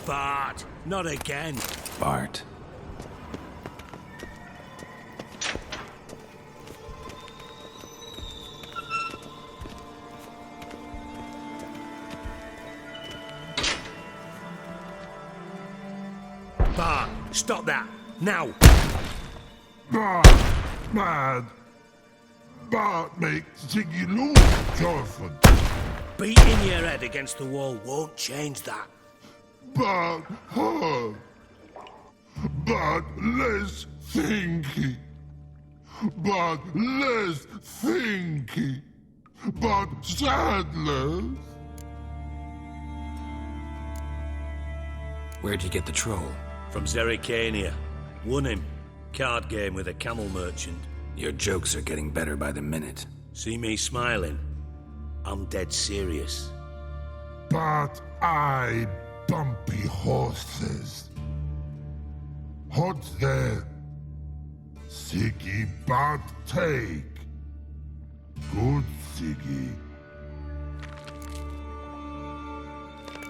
Bart, not again. Bart. Bart, stop that, now. Bart, mad. Bart makes Ziggy lose, Jorfan. Beating your head against the wall won't change that. Bart, hard. Bart, less thinky. Bart, less thinky. Bart, sadless. Where'd you get the troll? From Zerrikania. Won him. Card game with a camel merchant. Your jokes are getting better by the minute. See me smiling? I'm dead serious. But I bumpy horses. Hot there. Siggy Bart take. Good Siggy.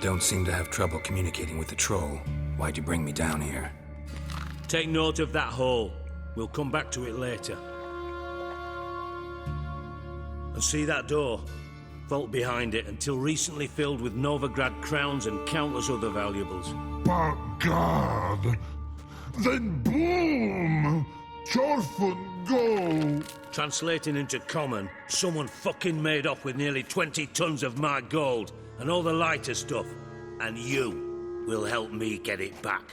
Don't seem to have trouble communicating with the troll. Why'd you bring me down here? Take note of that hole. We'll come back to it later. And see that door? Vault behind it, until recently filled with Novigrad crowns and countless other valuables. But God. Then boom! Jorfan go! Translating into common, someone fucking made off with nearly 20 tons of my gold and all the lighter stuff. And you will help me get it back.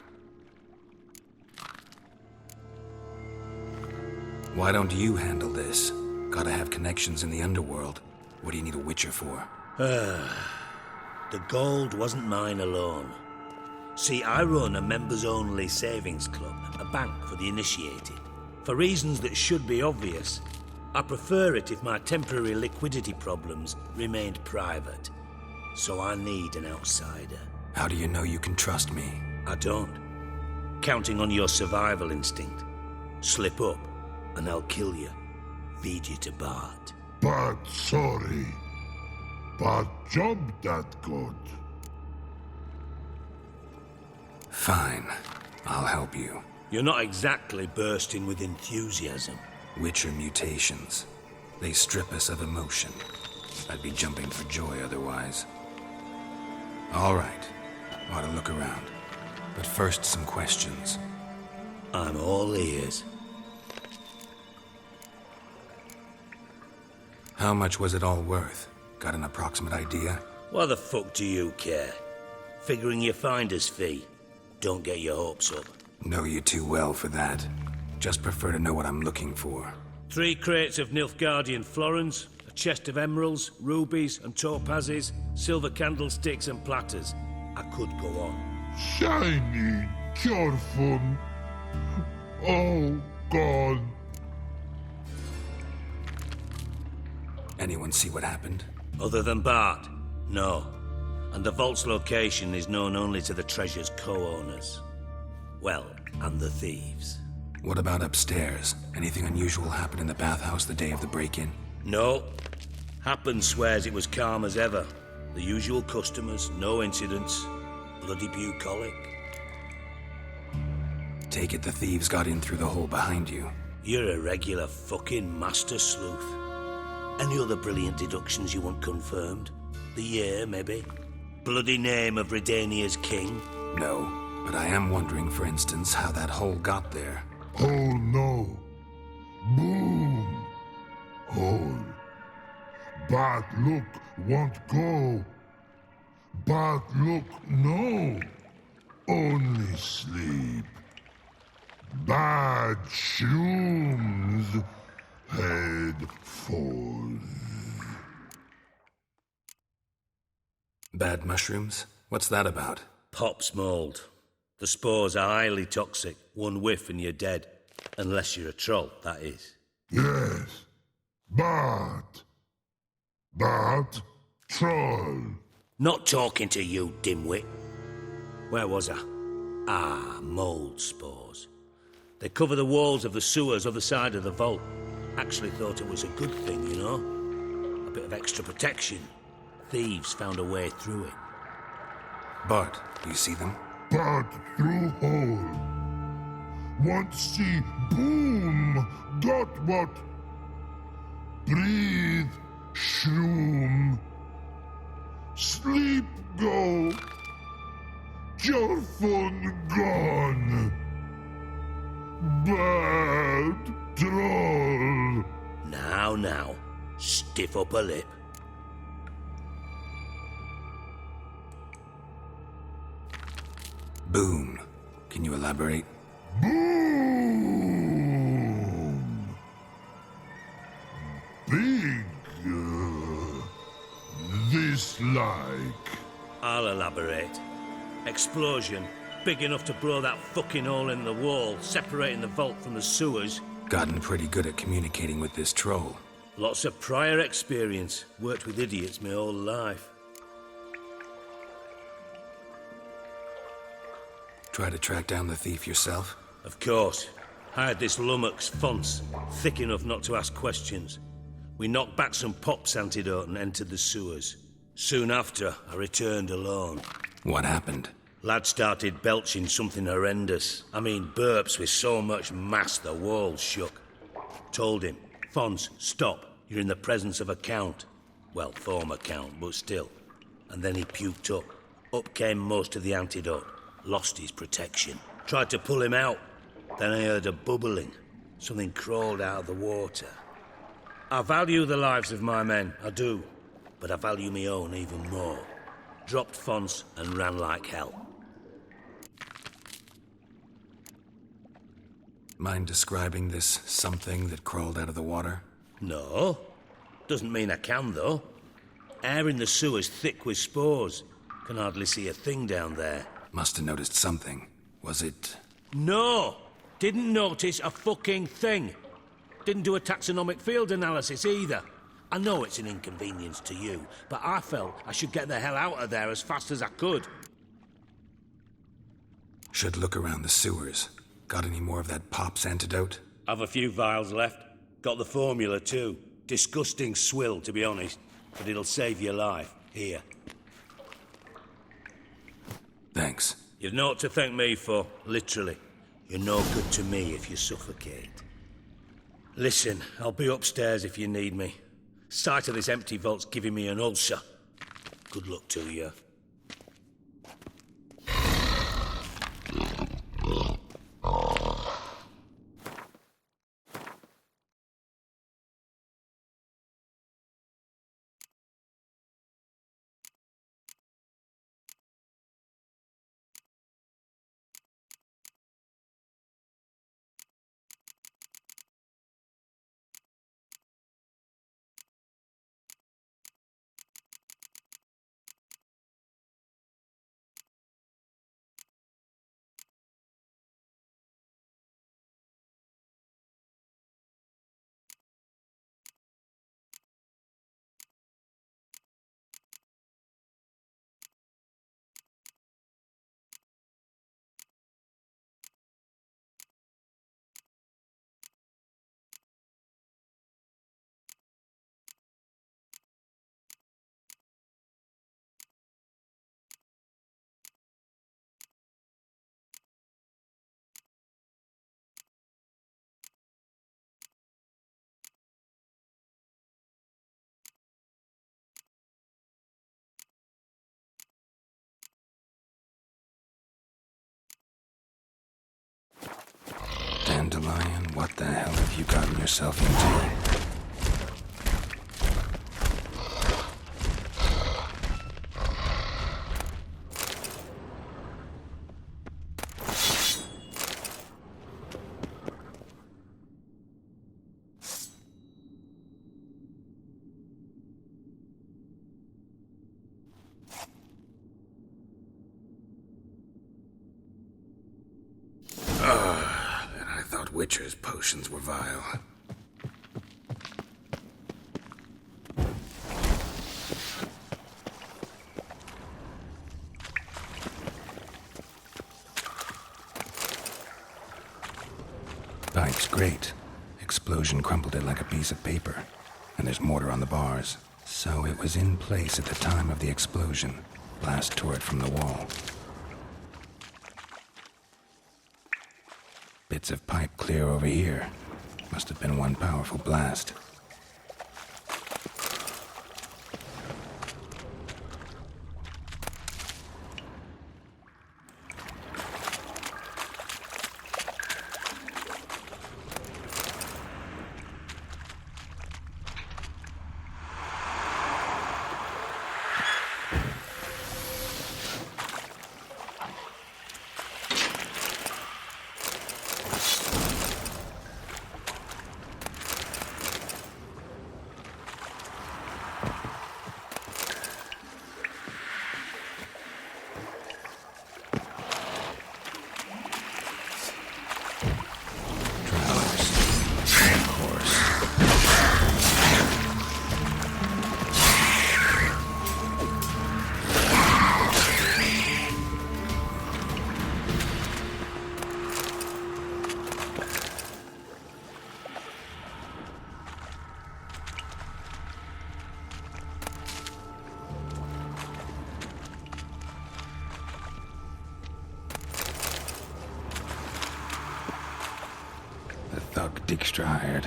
Why don't you handle this? Gotta have connections in the underworld. What do you need a witcher for? The gold wasn't mine alone. See, I run a members-only savings club, a bank for the initiated. For reasons that should be obvious, I prefer it if my temporary liquidity problems remained private. So I need an outsider. How do you know you can trust me? I don't. Counting on your survival instinct. Slip up, and I'll kill you. Feed you to Bart. But sorry. But job that good. Fine. I'll help you. You're not exactly bursting with enthusiasm. Witcher mutations. They strip us of emotion. I'd be jumping for joy otherwise. All right. Ought to look around. But first, some questions. I'm all ears. How much was it all worth? Got an approximate idea? Why the fuck do you care? Figuring your finder's fee. Don't get your hopes up. Know you too well for that. Just prefer to know what I'm looking for. 3 crates of Nilfgaardian florins, a chest of emeralds, rubies and topazes, silver candlesticks and platters. I could go on. Shiny Jorfan. Oh, God. Anyone see what happened? Other than Bart? No. And the vault's location is known only to the treasure's co-owners. Well, and the thieves. What about upstairs? Anything unusual happen in the bathhouse the day of the break-in? No. Happen swears it was calm as ever. The usual customers, no incidents. Bloody bucolic. Take it the thieves got in through the hole behind you. You're a regular fucking master sleuth. Any other brilliant deductions you want confirmed? The year, maybe? Bloody name of Redania's king? No, but I am wondering, for instance, how that hole got there. Oh, no. Boom. Hole. But look, won't go. But look, no. Only sleep. Bad shrooms. Head falls. Bad mushrooms? What's that about? Pop's mold. The spores are highly toxic. One whiff and you're dead. Unless you're a troll, that is. Yes. But troll. Not talking to you, dimwit. Where was I? Ah, mold spores. They cover the walls of the sewers other side of the vault. Actually thought it was a good thing, you know? A bit of extra protection. Thieves found a way through it. Bart, do you see them? part through hole. Once see boom got what? Breathe, shroom. Sleep go. Your fun gone. Bad troll. Now, stiff upper lip. Boom. Can you elaborate? Boom! Big. This like. I'll elaborate. Explosion. Big enough to blow that fucking hole in the wall, separating the vault from the sewers. Gotten pretty good at communicating with this troll. Lots of prior experience. Worked with idiots my whole life. Try to track down the thief yourself? Of course. I had this lummox, Fonce, thick enough not to ask questions. We knocked back some pops antidote and entered the sewers. Soon after, I returned alone. What happened? Lad started belching something horrendous. I mean, burps with so much mass the walls shook. Told him, Fonce, stop. You're in the presence of a count. Well, former count, but still. And then he puked up. Up came most of the antidote. Lost his protection. Tried to pull him out. Then I heard a bubbling. Something crawled out of the water. I value the lives of my men, I do. But I value my own even more. Dropped Fonce and ran like hell. Mind describing this something that crawled out of the water? No. Doesn't mean I can, though. Air in the sewer's thick with spores. Can hardly see a thing down there. Must have noticed something. Was it... No! Didn't notice a fucking thing. Didn't do a taxonomic field analysis either. I know it's an inconvenience to you, but I felt I should get the hell out of there as fast as I could. Should look around the sewers. Got any more of that Pop's antidote? I've a few vials left. Got the formula too. Disgusting swill, to be honest. But it'll save your life. Here. Thanks. You've naught to thank me for, literally. You're no good to me if you suffocate. Listen, I'll be upstairs if you need me. Sight of this empty vault's giving me an ulcer. Good luck to you. Dandelion, what the hell have you gotten yourself into? Witcher's potions were vile. Pipe's great. Explosion crumpled it like a piece of paper. And there's mortar on the bars. So it was in place at the time of the explosion. Blast tore it from the wall. bits of pipe clear over here. Must have been one powerful blast. The thug Dijkstra hired.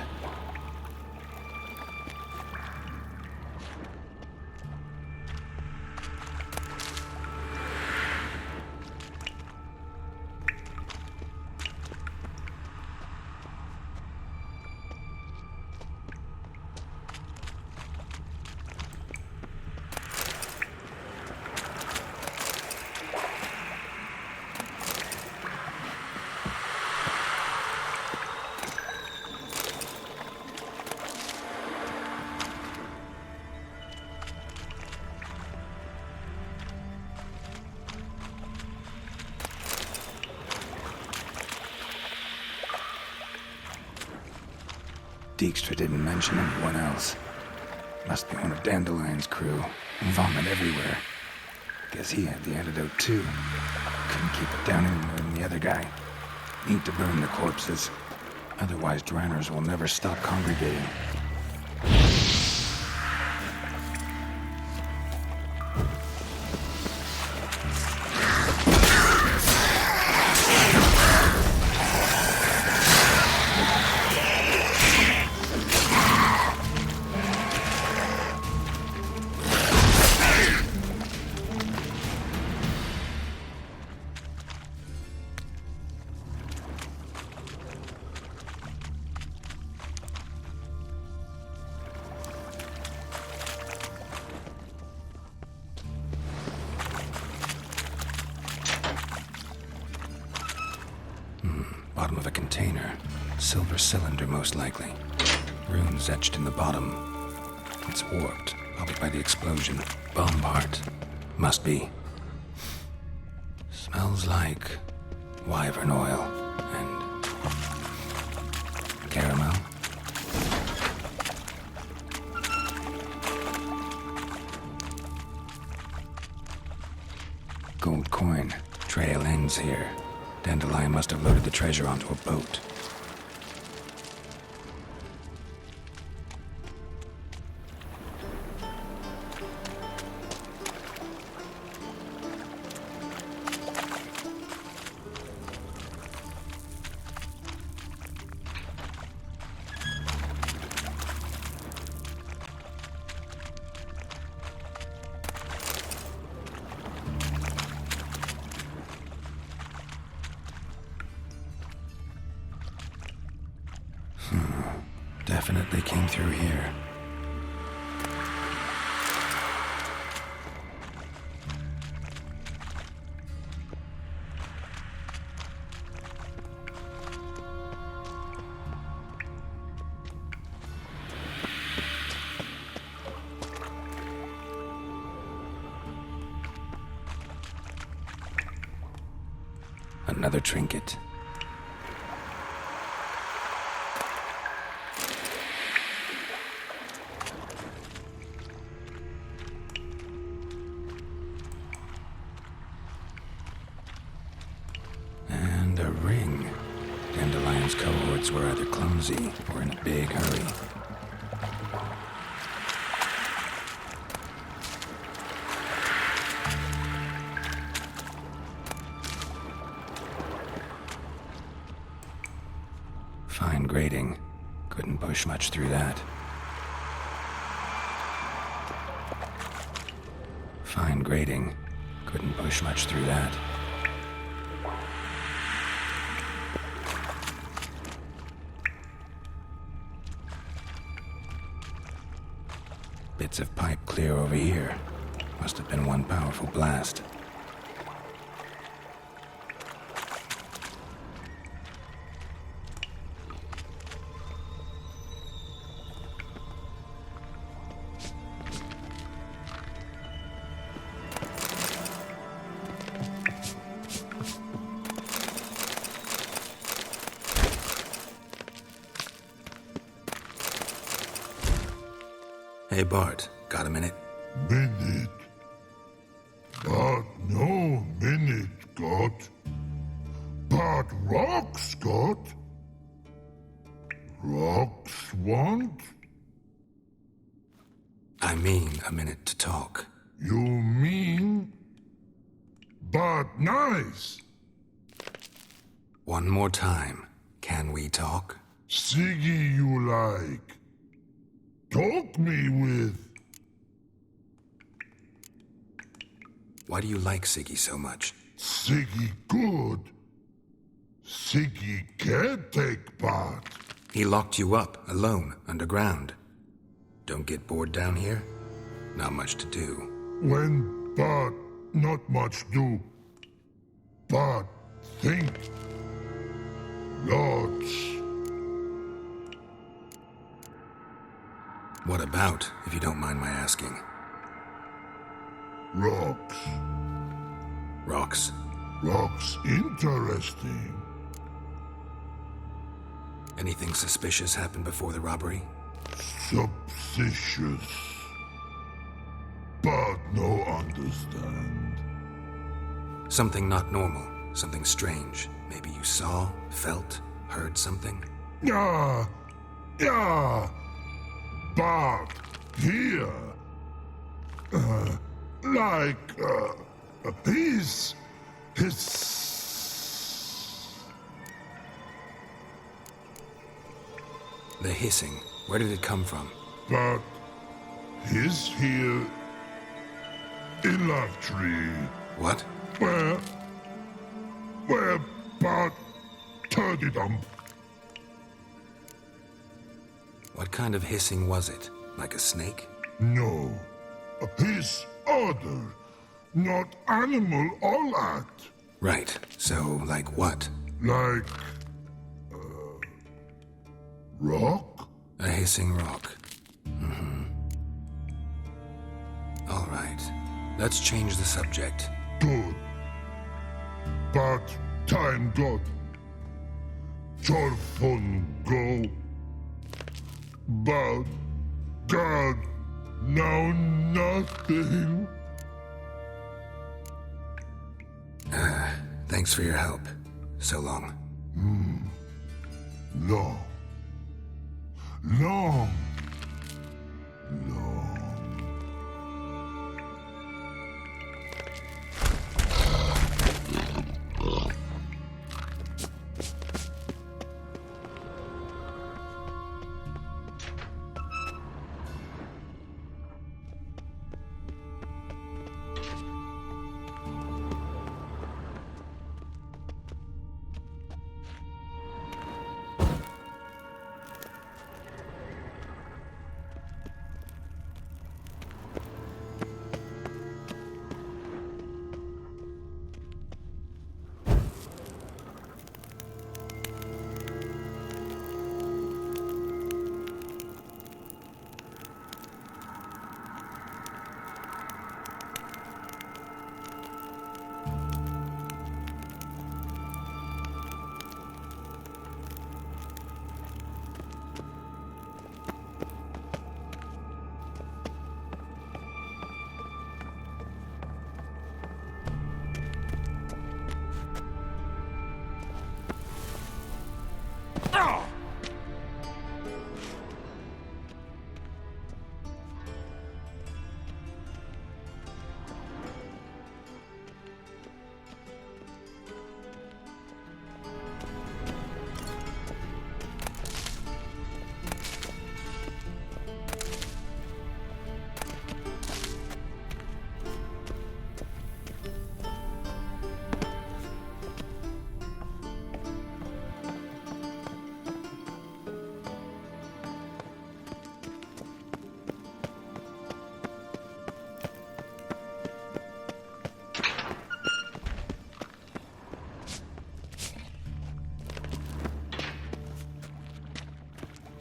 Dijkstra didn't mention anyone else. Must be one of Dandelion's crew. Vomit everywhere. Guess he had the antidote too. Couldn't keep it down any more than the other guy. Need to burn the corpses. Otherwise, Dranners will never stop congregating. Bottom of a container. Silver cylinder, most likely. Runes etched in the bottom. It's warped, probably by the explosion. Bomb part. Must be. Smells like wyvern oil and caramel. Gold coin. Trail ends here. Dandelion must have loaded the treasure onto a boat. Definitely came through here. Another trinket. And a ring. Dandelion's cohorts were either clumsy or in a big hurry. Couldn't push much through that. Fine grating. Couldn't push much through that. Bits of pipe clear over here. Must have been one powerful blast. Hey Bart, got a minute? Minute. But no minute got. But rocks got. Rocks want? I mean a minute to talk. You mean? But nice. One more time. Can we talk? Siggy you like. Talk me with. Why do you like Siggy so much? Siggy good. Siggy can't take part. He locked you up, alone, underground. Don't get bored down here? Not much to do. When but not much do. But think. Lots. What about, if you don't mind my asking? Rocks. Rocks? Rocks interesting. Anything suspicious happened before the robbery? Suspicious. But no understand. Something not normal, something strange. Maybe you saw, felt, heard something? Yeah. Yeah. But here. His. The hissing, where did it come from? But his here. In love tree. What? Where but turdy dump. What kind of hissing was it? Like a snake? No. His other. Not animal all that. Right, so like what? Like rock? A hissing rock. All right, let's change the subject. Good. But time got. Jorfun go. But God, now nothing. Thanks for your help. So long. Long. Long. Long.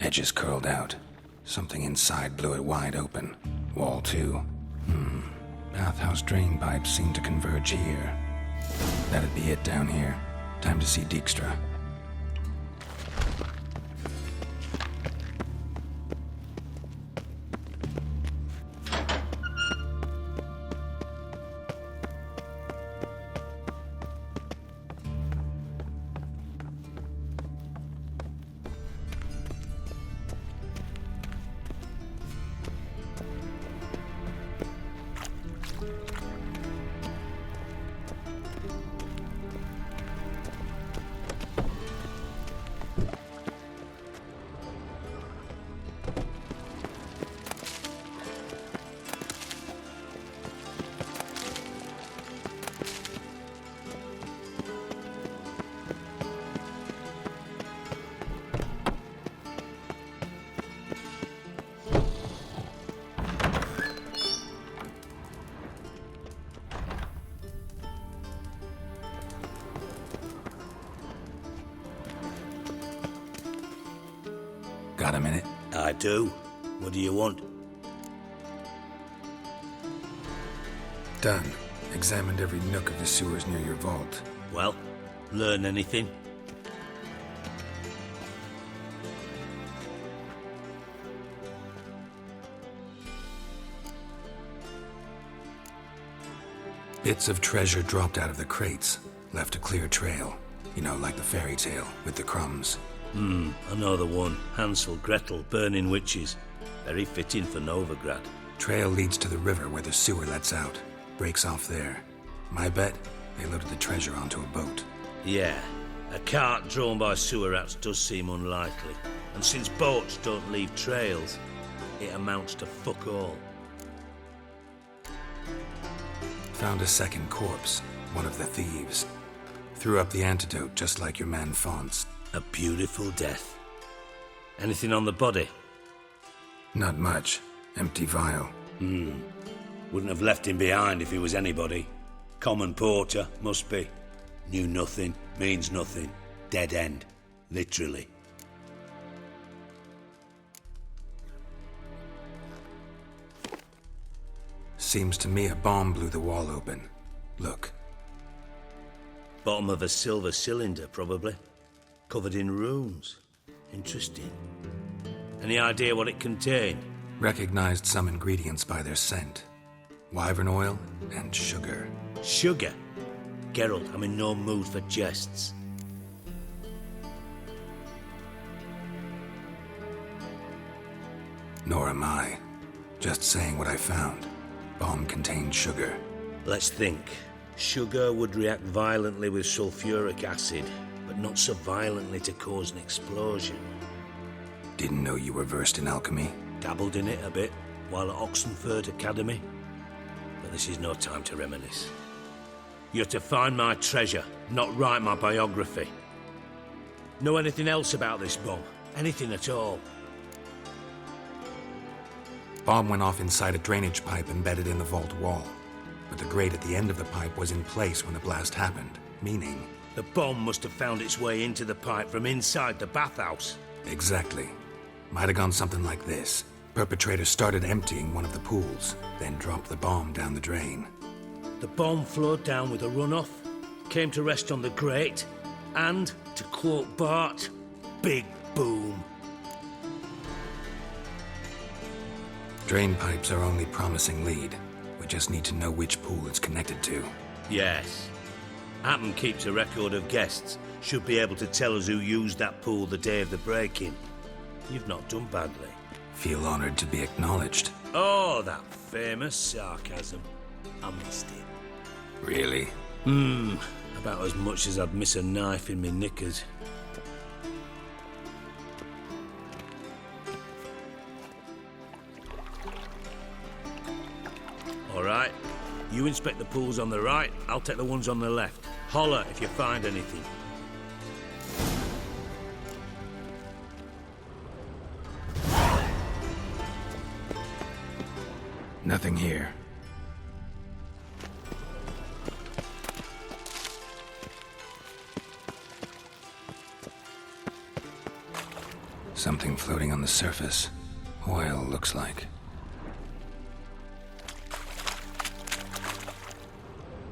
Edges curled out. Something inside blew it wide open. Wall too. Bathhouse drain pipes seem to converge here. That'd be it down here. Time to see Dijkstra. Got a minute? I do. What do you want? Done. Examined every nook of the sewers near your vault. Well, learn anything? Bits of treasure dropped out of the crates. Left a clear trail. You know, like the fairy tale, with the crumbs. I know the one. Hansel, Gretel, burning witches. Very fitting for Novigrad. Trail leads to the river where the sewer lets out. Breaks off there. My bet, they loaded the treasure onto a boat. Yeah, a cart drawn by sewer rats does seem unlikely. And since boats don't leave trails, it amounts to fuck all. Found a second corpse, one of the thieves. Threw up the antidote just like your man Fonts. A beautiful death. Anything on the body? Not much. Empty vial. Wouldn't have left him behind if he was anybody. Common porter, must be. Knew nothing, means nothing. Dead end. Literally. Seems to me a bomb blew the wall open. Look. Bottom of a silver cylinder, probably. Covered in runes. Interesting. Any idea what it contained? Recognized some ingredients by their scent. Wyvern oil and sugar. Sugar? Geralt, I'm in no mood for jests. Nor am I. Just saying what I found. Bomb contained sugar. Let's think. Sugar would react violently with sulfuric acid, but not so violently to cause an explosion. Didn't know you were versed in alchemy. Dabbled in it a bit while at Oxenford Academy. But this is no time to reminisce. You're to find my treasure, not write my biography. Know anything else about this bomb? Anything at all? Bomb went off inside a drainage pipe embedded in the vault wall. But the grate at the end of the pipe was in place when the blast happened, meaning... The bomb must have found its way into the pipe from inside the bathhouse. Exactly. Might have gone something like this. Perpetrator started emptying one of the pools, then dropped the bomb down the drain. The bomb flowed down with a runoff, came to rest on the grate, and, to quote Bart, big boom. Drain pipes are only promising lead. We just need to know which pool it's connected to. Yes. Hammond keeps a record of guests. Should be able to tell us who used that pool the day of the break-in. You've not done badly. Feel honored to be acknowledged. Oh, that famous sarcasm. I missed it. Really? About as much as I'd miss a knife in me knickers. All right. You inspect the pools on the right, I'll take the ones on the left. Holler if you find anything. Nothing here. Something floating on the surface. Oil, looks like.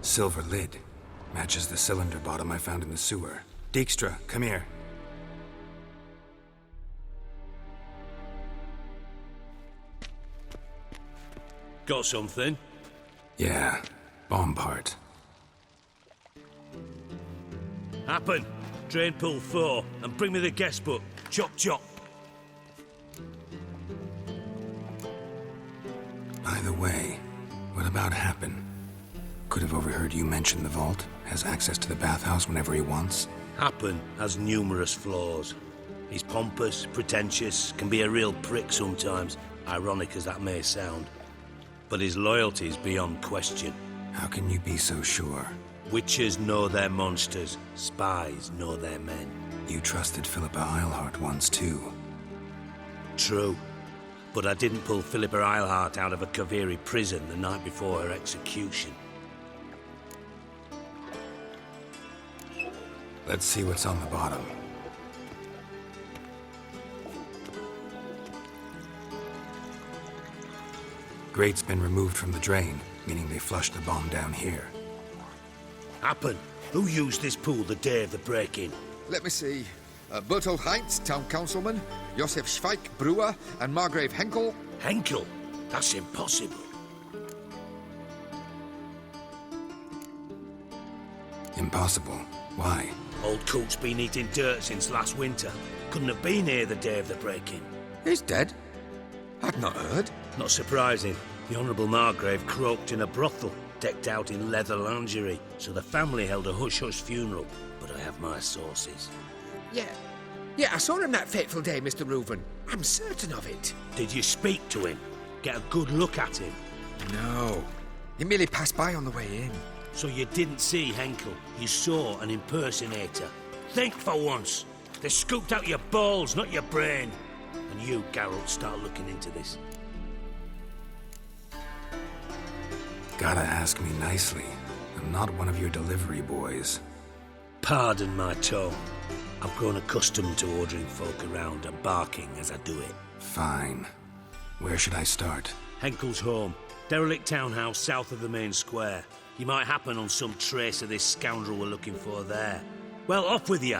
Silver lid. Matches the cylinder bottom I found in the sewer. Dijkstra, come here. Got something? Yeah, bomb part. Happen. Drain pool 4, and bring me the guest book. Chop chop. By the way, what about Happen? Could have overheard you mention the vault. Has access to the bathhouse whenever he wants. Happen has numerous flaws. He's pompous, pretentious, can be a real prick sometimes, ironic as that may sound. But his loyalty's beyond question. How can you be so sure? Witches know their monsters, spies know their men. You trusted Philippa Eilhart once too. True. But I didn't pull Philippa Eilhart out of a Kaviri prison the night before her execution. Let's see what's on the bottom. Grate's been removed from the drain, meaning they flushed the bomb down here. Happen. Who used this pool the day of the break-in? Let me see. Bertolt Heinz, town councilman, Josef Schweik, brewer, and Margrave Henkel. Henkel? That's impossible. Impossible. Why? Old Coot's been eating dirt since last winter. Couldn't have been here the day of the break-in. He's dead? I'd not heard. Not surprising. The Honourable Margrave croaked in a brothel, decked out in leather lingerie, so the family held a hush-hush funeral. But I have my sources. Yeah, I saw him that fateful day, Mr. Reuven. I'm certain of it. Did you speak to him? Get a good look at him? No. He merely passed by on the way in. So you didn't see Henkel. You saw an impersonator. Think for once. They scooped out your balls, not your brain. And you, Geralt, start looking into this. Gotta ask me nicely. I'm not one of your delivery boys. Pardon my tone. I've grown accustomed to ordering folk around and barking as I do it. Fine. Where should I start? Henkel's home. Derelict townhouse south of the main square. You might happen on some trace of this scoundrel we're looking for there. Well, off with you!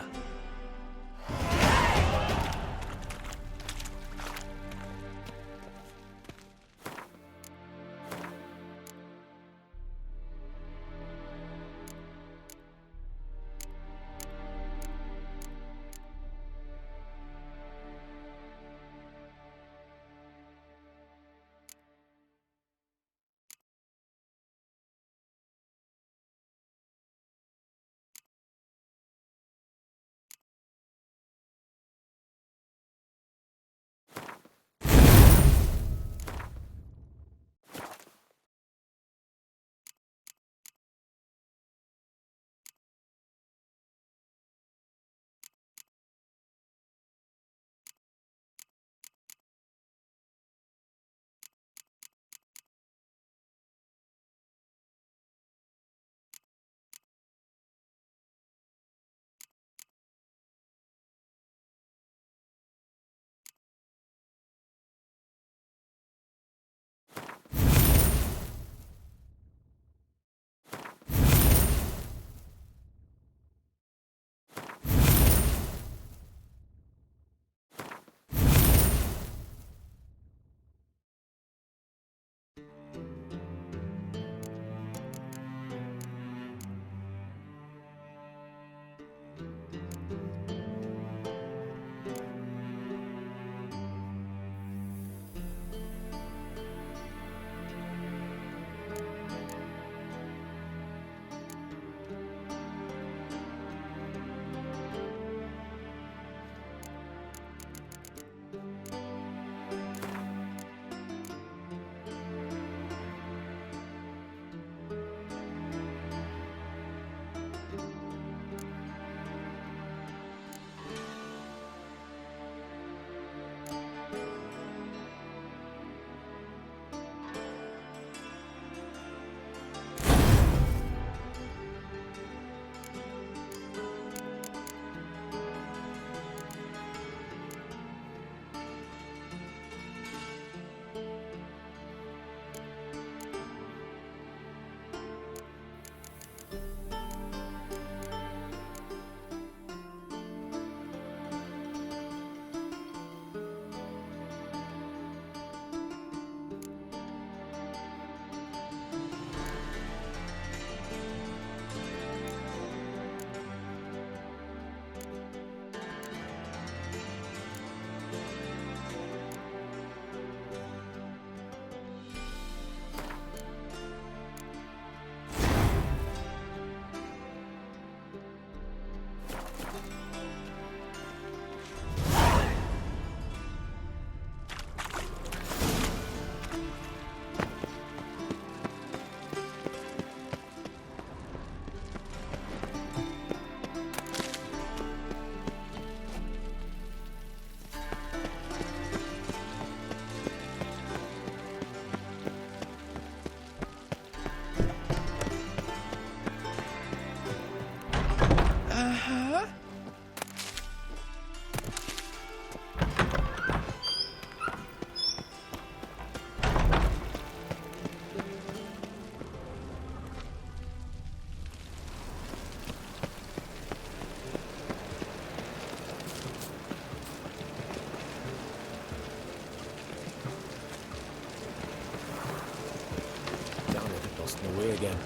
away again.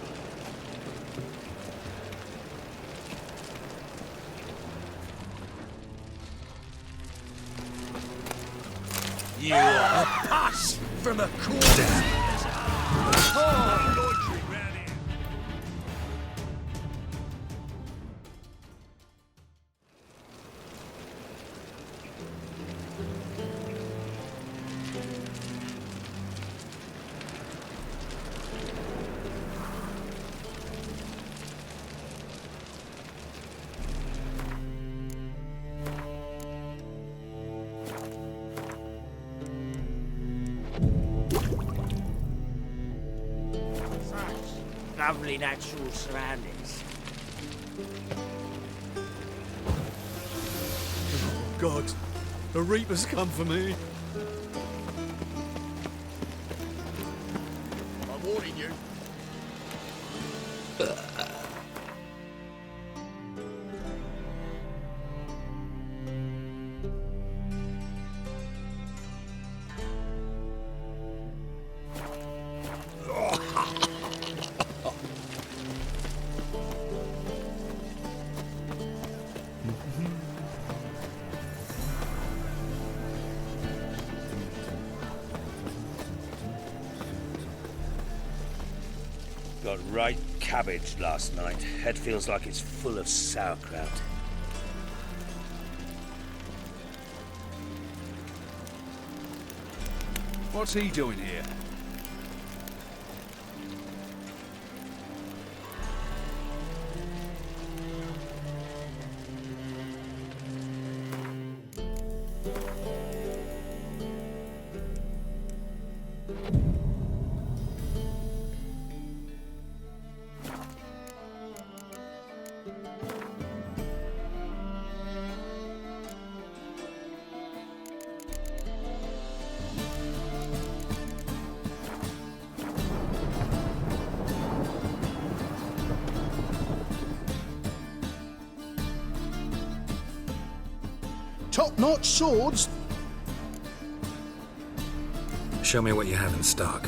You are a pass from a corner. Lovely natural surroundings. God, the Reaper's come for me. I'm warning you. Got right cabbage last night. Head feels like it's full of sauerkraut. What's he doing here? Top-notch swords? Show me what you have in stock.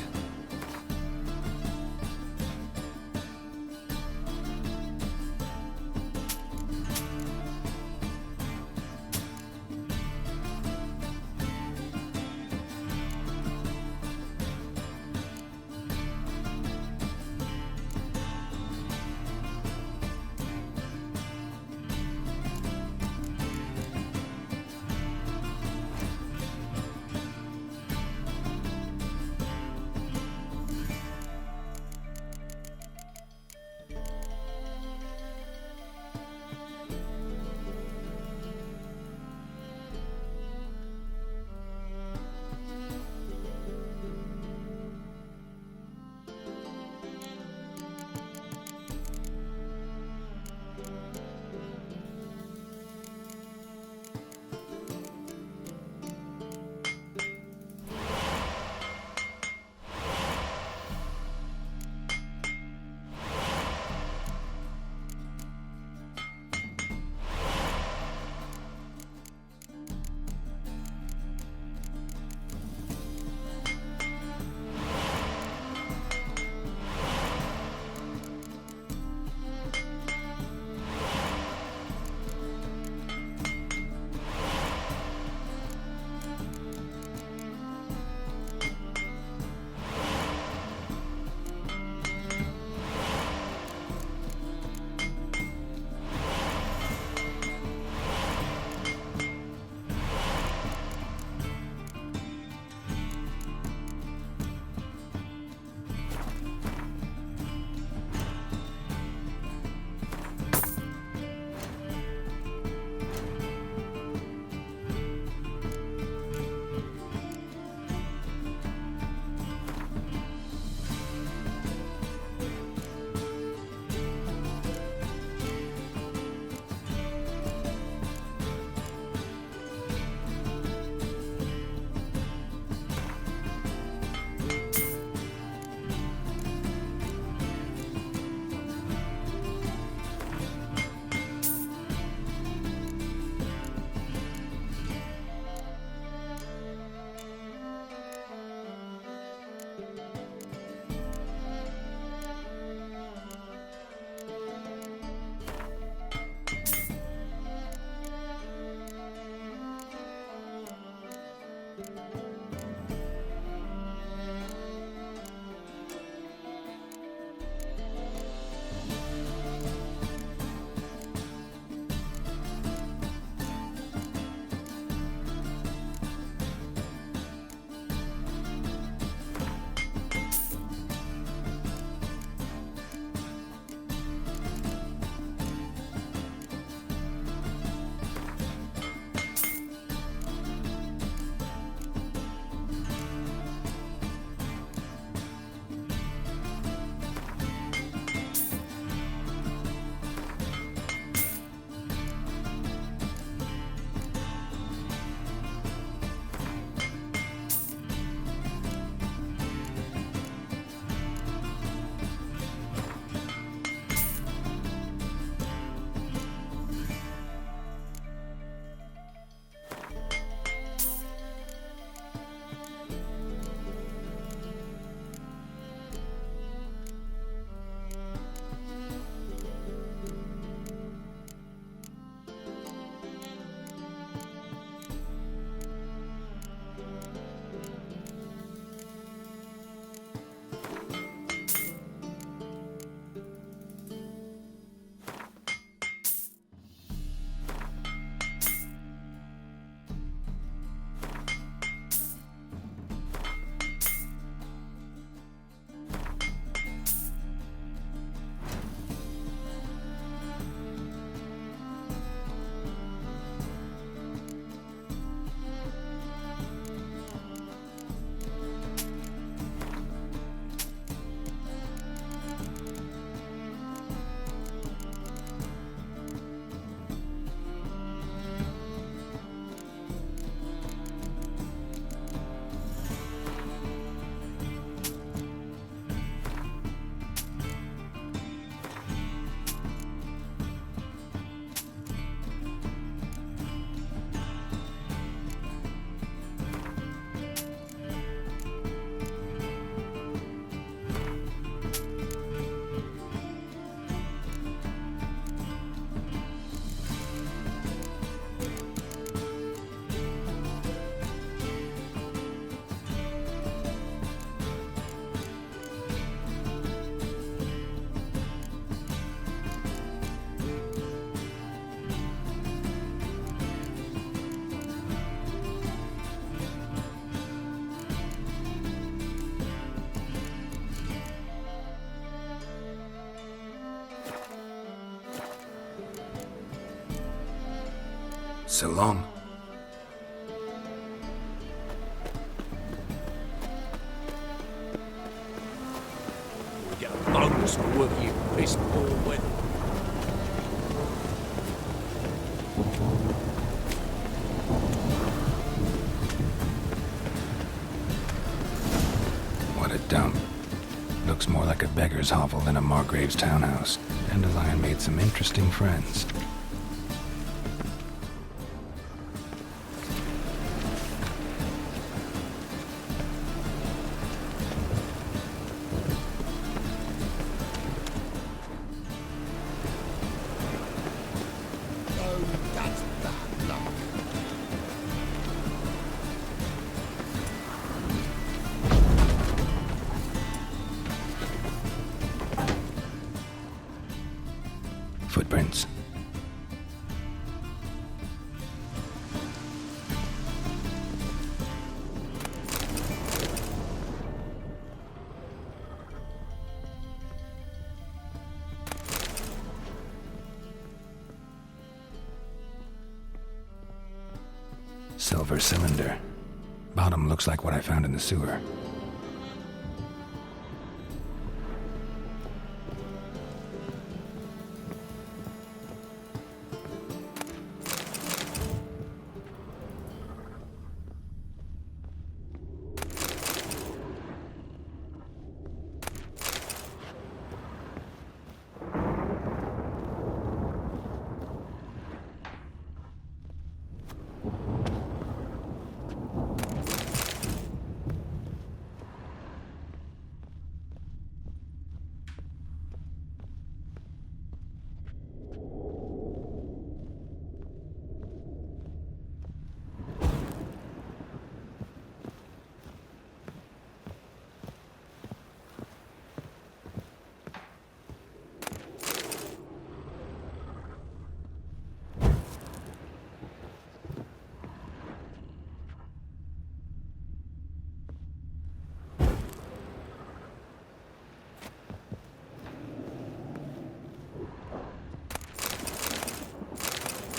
So long. We get a bonus for working in piss poor weather. What a dump. Looks more like a beggar's hovel than a Margrave's townhouse. Dandelion made some interesting friends. Footprints. Silver cylinder. Bottom looks like what I found in the sewer.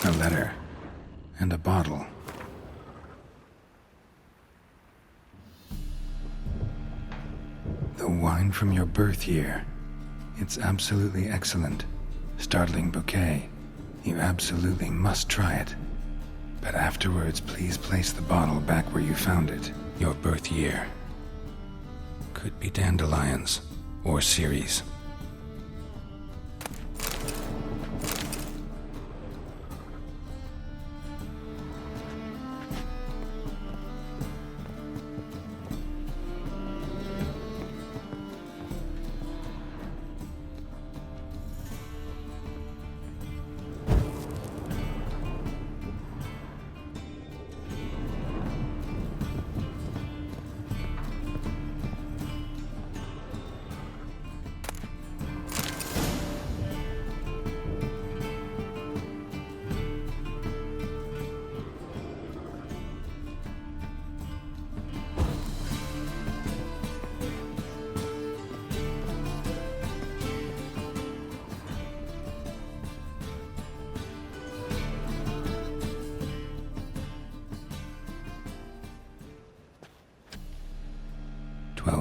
A letter. And a bottle. The wine from your birth year. It's absolutely excellent. Startling bouquet. You absolutely must try it. But afterwards, please place the bottle back where you found it. Your birth year. Could be dandelions. Or Ceres.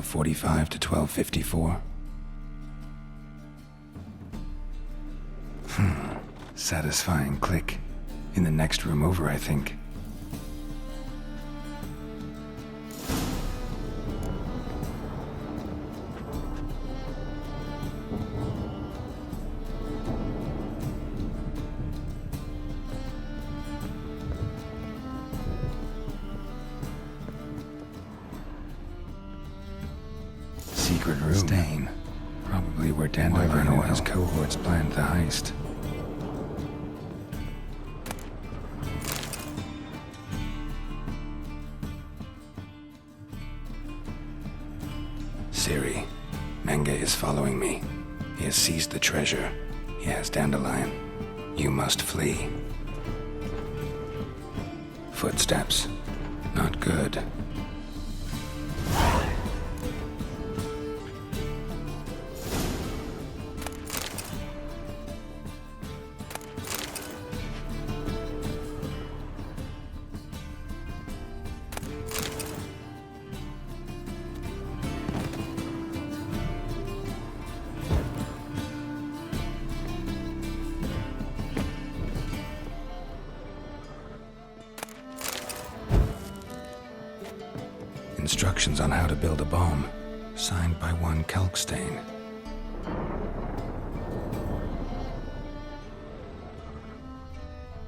.45 to 12:54. Satisfying click. In the next room over, I think. Secret room. Stain. Probably where Dandelion and his cohorts planned the heist. Ciri. Menge is following me. He has seized the treasure. He has Dandelion. You must flee. Footsteps. Not good. Instructions on how to build a bomb, signed by one Kalkstein.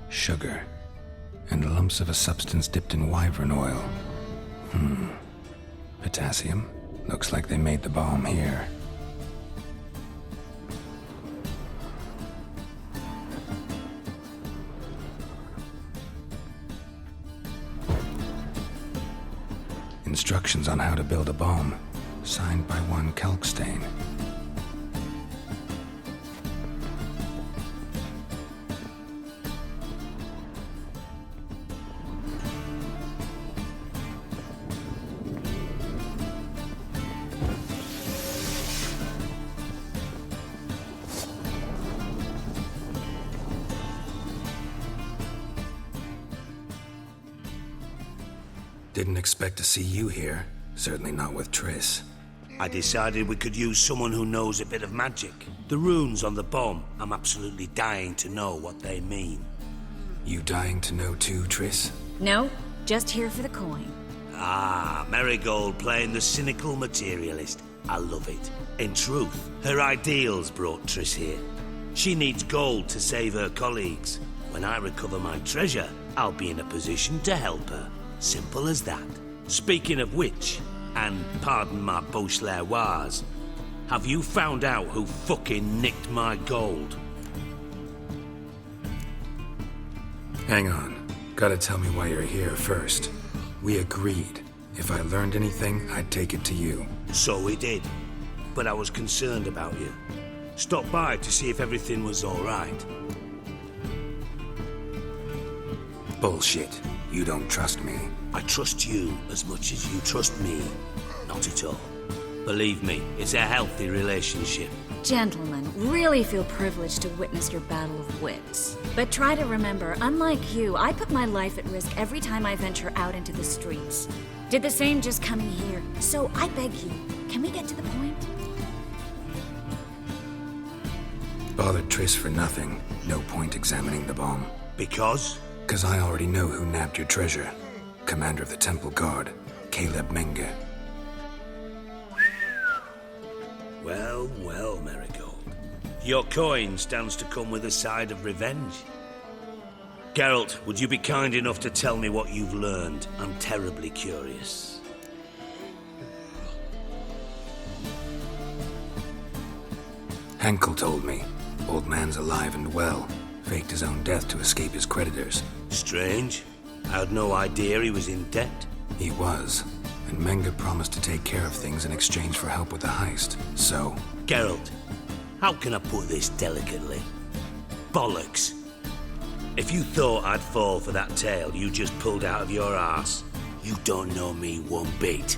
Sugar, and lumps of a substance dipped in wyvern oil. Potassium? Looks like they made the bomb here. Instructions on how to build a bomb, signed by one Kalkstein. Didn't expect to see you here. Certainly not with Triss. I decided we could use someone who knows a bit of magic. The runes on the bomb, I'm absolutely dying to know what they mean. You dying to know too, Triss? No, just here for the coin. Ah, Marigold playing the cynical materialist. I love it. In truth, her ideals brought Triss here. She needs gold to save her colleagues. When I recover my treasure, I'll be in a position to help her. Simple as that. Speaking of which, and pardon my Beauclervois, have you found out who fucking nicked my gold? Hang on. Gotta tell me why you're here first. We agreed. If I learned anything, I'd take it to you. So we did. But I was concerned about you. Stopped by to see if everything was alright. Bullshit. You don't trust me. I trust you as much as you trust me. Not at all. Believe me, it's a healthy relationship. Gentlemen, really feel privileged to witness your battle of wits. But try to remember, unlike you, I put my life at risk every time I venture out into the streets. Did the same just coming here. So I beg you, can we get to the point? Bothered Triss for nothing. No point examining the bomb. Because? 'Cause I already know who nabbed your treasure. Commander of the Temple Guard, Caleb Menge. Well, well, Marigold. Your coin stands to come with a side of revenge. Geralt, would you be kind enough to tell me what you've learned? I'm terribly curious. Henkel told me. Old man's alive and well. Faked his own death to escape his creditors. Strange. I had no idea he was in debt. He was. And Menge promised to take care of things in exchange for help with the heist. So... Geralt, how can I put this delicately? Bollocks. If you thought I'd fall for that tale you just pulled out of your arse, you don't know me one bit.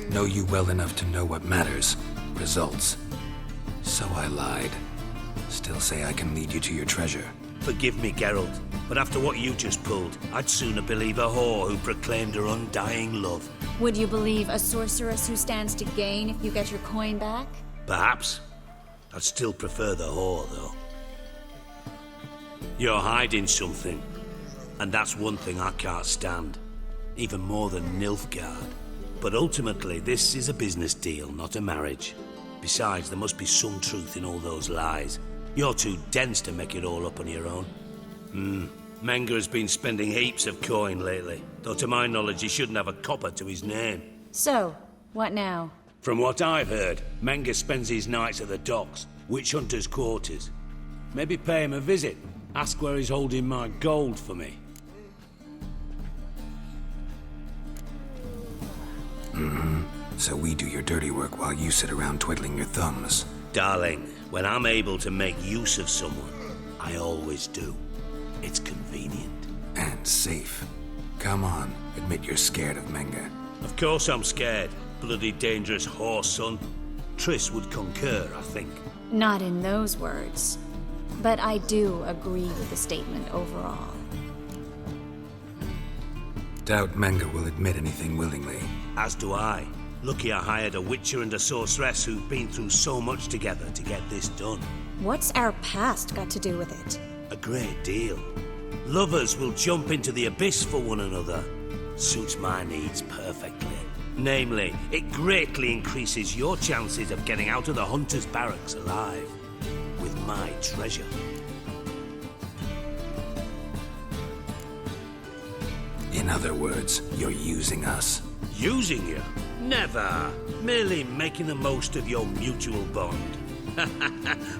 Know you well enough to know what matters. Results. So I lied. Still say I can lead you to your treasure. Forgive me, Geralt, but after what you just pulled, I'd sooner believe a whore who proclaimed her undying love. Would you believe a sorceress who stands to gain if you get your coin back? Perhaps. I'd still prefer the whore, though. You're hiding something, and that's one thing I can't stand. Even more than Nilfgaard. But ultimately, this is a business deal, not a marriage. Besides, there must be some truth in all those lies. You're too dense to make it all up on your own. Menge has been spending heaps of coin lately, though to my knowledge he shouldn't have a copper to his name. So, what now? From what I've heard, Menge spends his nights at the docks, witch hunters' quarters. Maybe pay him a visit, ask where he's holding my gold for me. So we do your dirty work while you sit around twiddling your thumbs. Darling, when I'm able to make use of someone, I always do. It's convenient. And safe. Come on, admit you're scared of Menge. Of course I'm scared. Bloody dangerous whore, son. Triss would concur, I think. Not in those words. But I do agree with the statement overall. Doubt Menge will admit anything willingly. As do I. Lucky I hired a witcher and a sorceress who've been through so much together to get this done. What's our past got to do with it? A great deal. Lovers will jump into the abyss for one another. Suits my needs perfectly. Namely, it greatly increases your chances of getting out of the Hunter's barracks alive. With my treasure. In other words, you're using us. Using you? Never. Merely making the most of your mutual bond.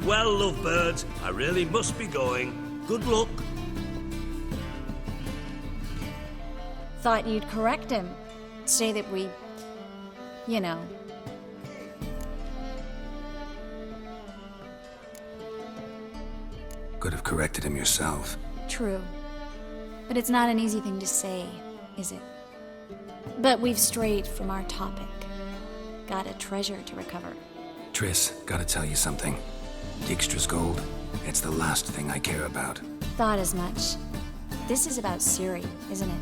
Well, lovebirds, I really must be going. Good luck. Thought you'd correct him. Say that we... you know. Could have corrected him yourself. True. But it's not an easy thing to say, is it? But we've strayed from our topic. Got a treasure to recover. Triss, gotta tell you something. Dijkstra's gold, it's the last thing I care about. Thought as much. This is about Ciri, isn't it?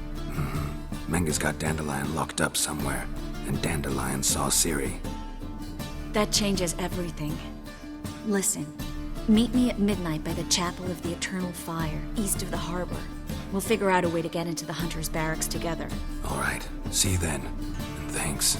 Menga's got Dandelion locked up somewhere, and Dandelion saw Ciri. That changes everything. Listen, meet me at midnight by the Chapel of the Eternal Fire, east of the harbor. We'll figure out a way to get into the Hunter's barracks together. All right, see you then, and thanks.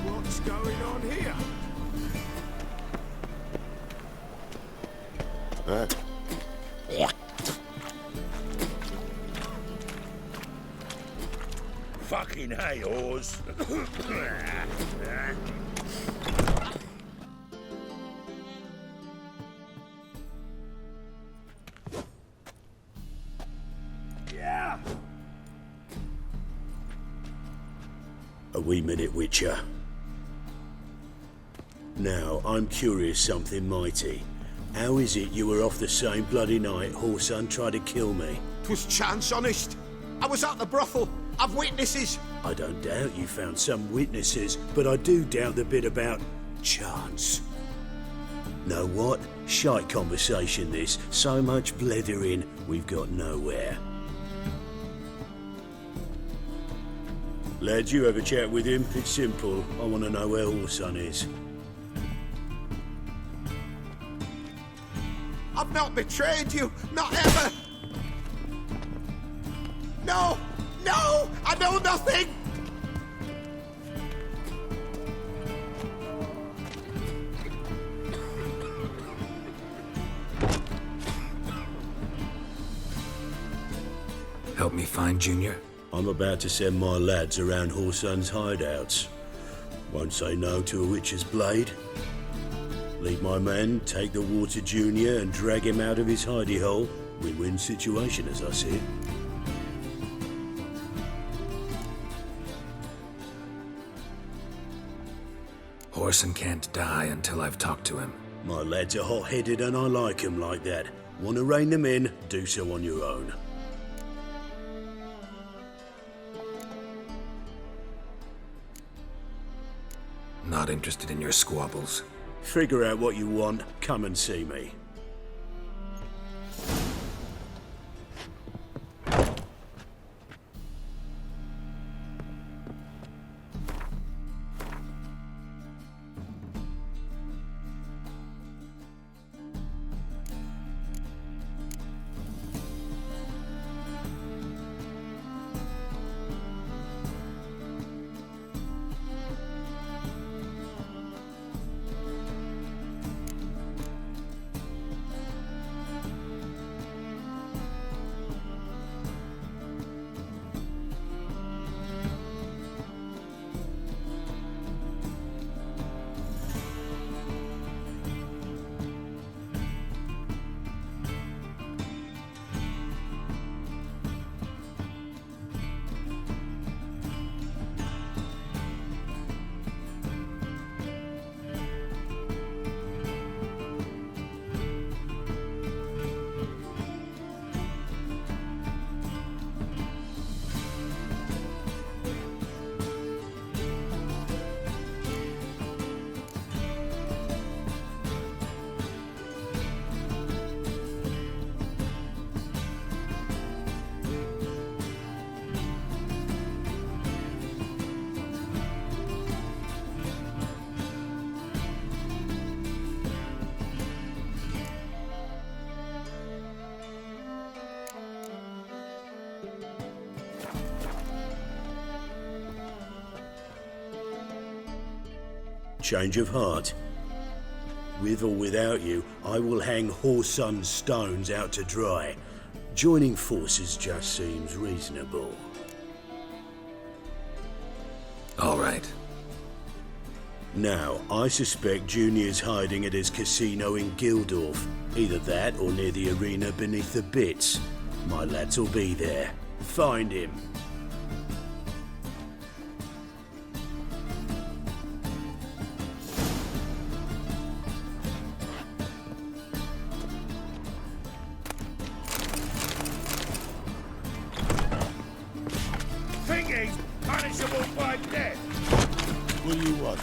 What's going on here? Fucking hey, Oz. Yeah. A wee minute, Witcher. Now, I'm curious something mighty. How is it you were off the same bloody night Whoreson tried to kill me? 'Twas chance, honest. I was at the brothel. I've witnesses. I don't doubt you found some witnesses, but I do doubt the bit about chance. Know what? Shite conversation this. So much blethering, we've got nowhere. Lad, you have a chat with him. It's simple. I want to know where Whoreson is. I've not betrayed you. Not ever. No! No! I know nothing! Help me find Junior? I'm about to send my lads around Whoreson's hideouts. Won't say no to a witch's blade. Lead my men, take the water Junior and drag him out of his hidey hole. Win-win situation as I see it. Whoreson can't die until I've talked to him. My lads are hot-headed and I like 'em like that. Want to rein them in? Do so on your own. Not interested in your squabbles. Figure out what you want, come and see me. change of heart. With or without you, I will hang Whoresun's stones out to dry. Joining forces just seems reasonable. All right. Now, I suspect Junior's hiding at his casino in Gildorf. Either that or near the arena beneath the Bits. My lads will be there. Find him. Think he's punishable by death. What do you want?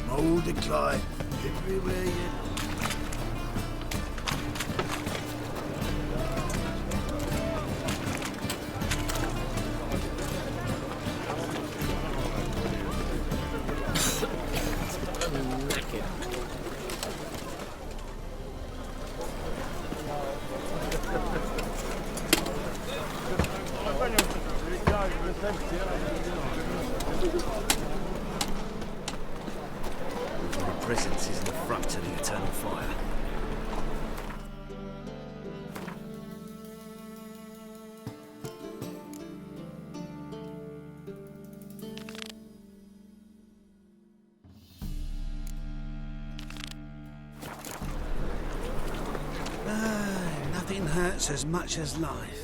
Mold decline everywhere you... Presence is an affront to the eternal fire. Nothing hurts as much as life.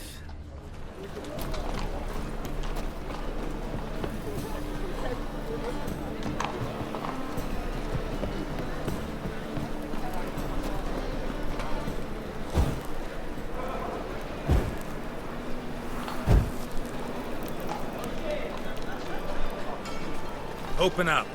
Open up.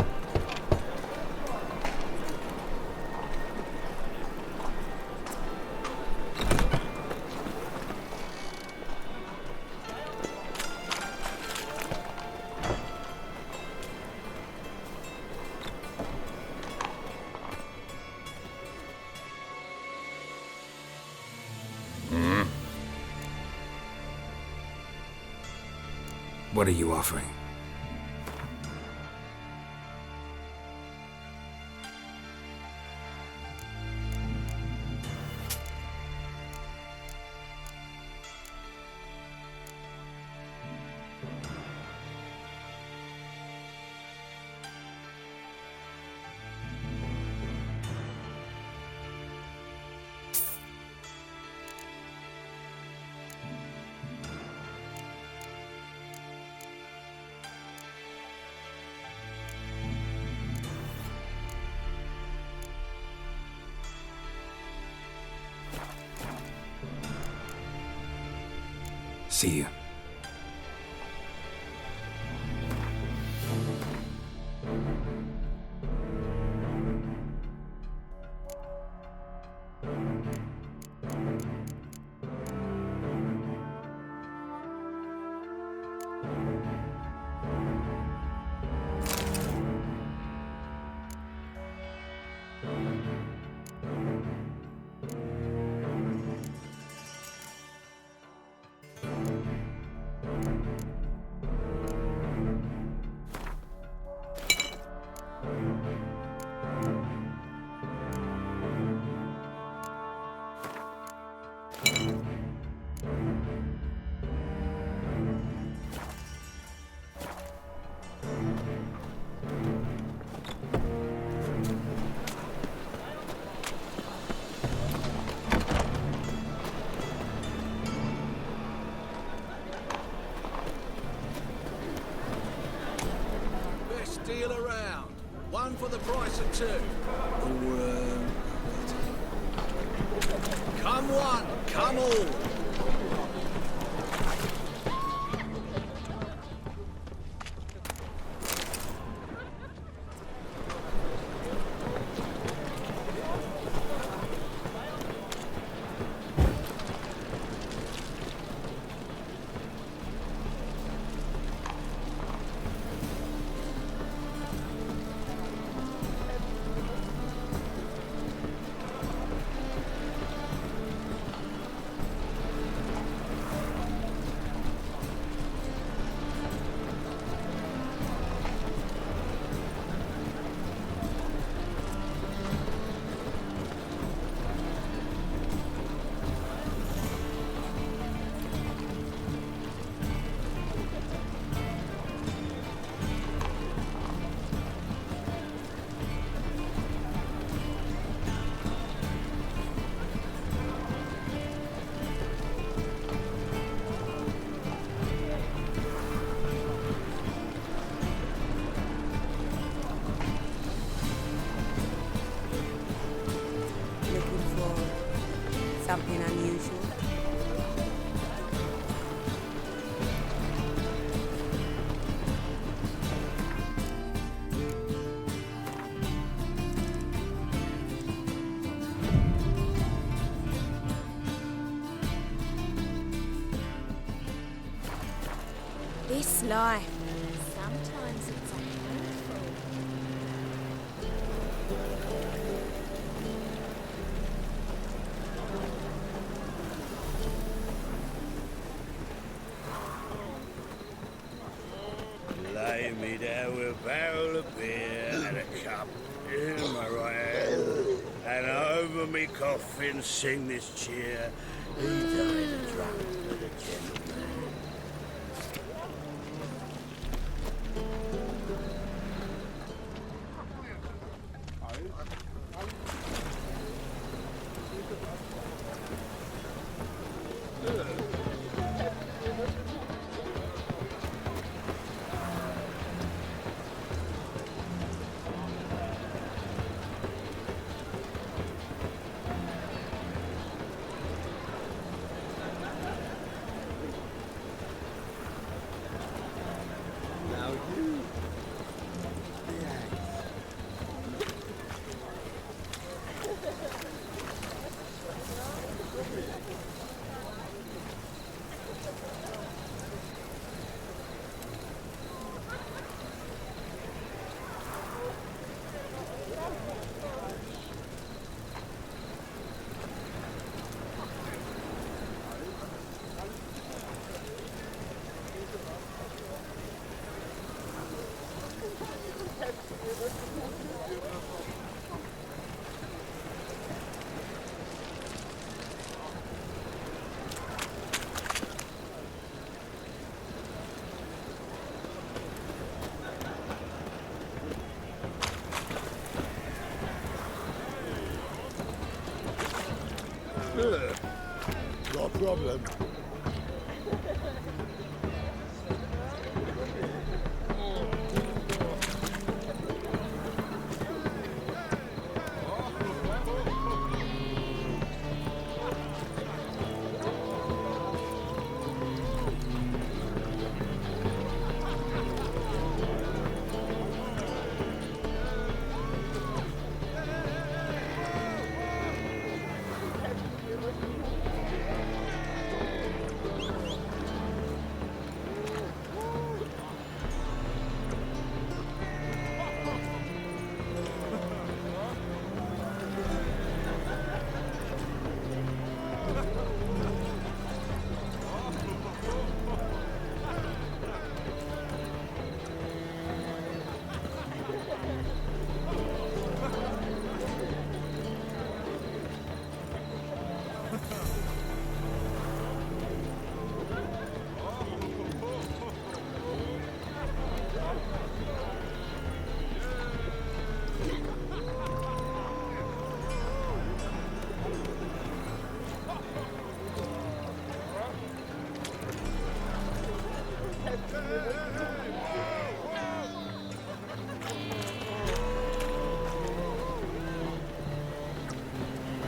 What are you offering? See you. Deal around. One for the price of two. Come one, come all. Something unusual? This life. Sometimes it's a handful. Lay me down with a barrel of beer and a cup in my right hand, and over me coffin sing this cheer. He died a drunk but a gentleman. Got a problem?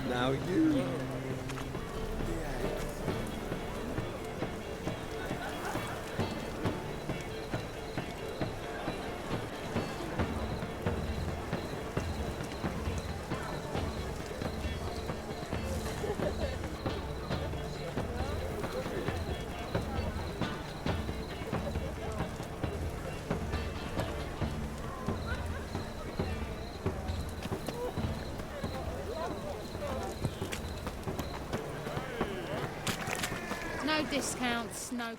Now you. No discounts, no...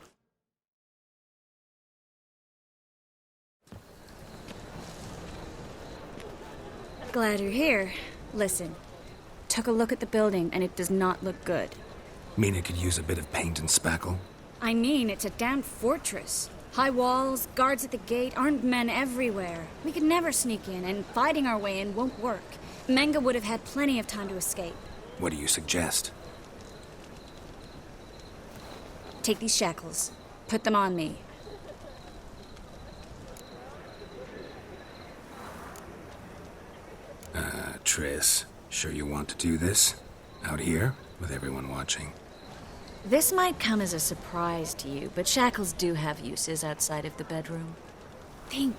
Glad you're here. Listen, took a look at the building and it does not look good. Mean it could use a bit of paint and spackle? I mean, it's a damn fortress. High walls, guards at the gate, armed men everywhere. We could never sneak in, and fighting our way in won't work. Menga would have had plenty of time to escape. What do you suggest? Take these shackles. Put them on me. Triss, sure you want to do this? Out here, with everyone watching. This might come as a surprise to you, but shackles do have uses outside of the bedroom. Think.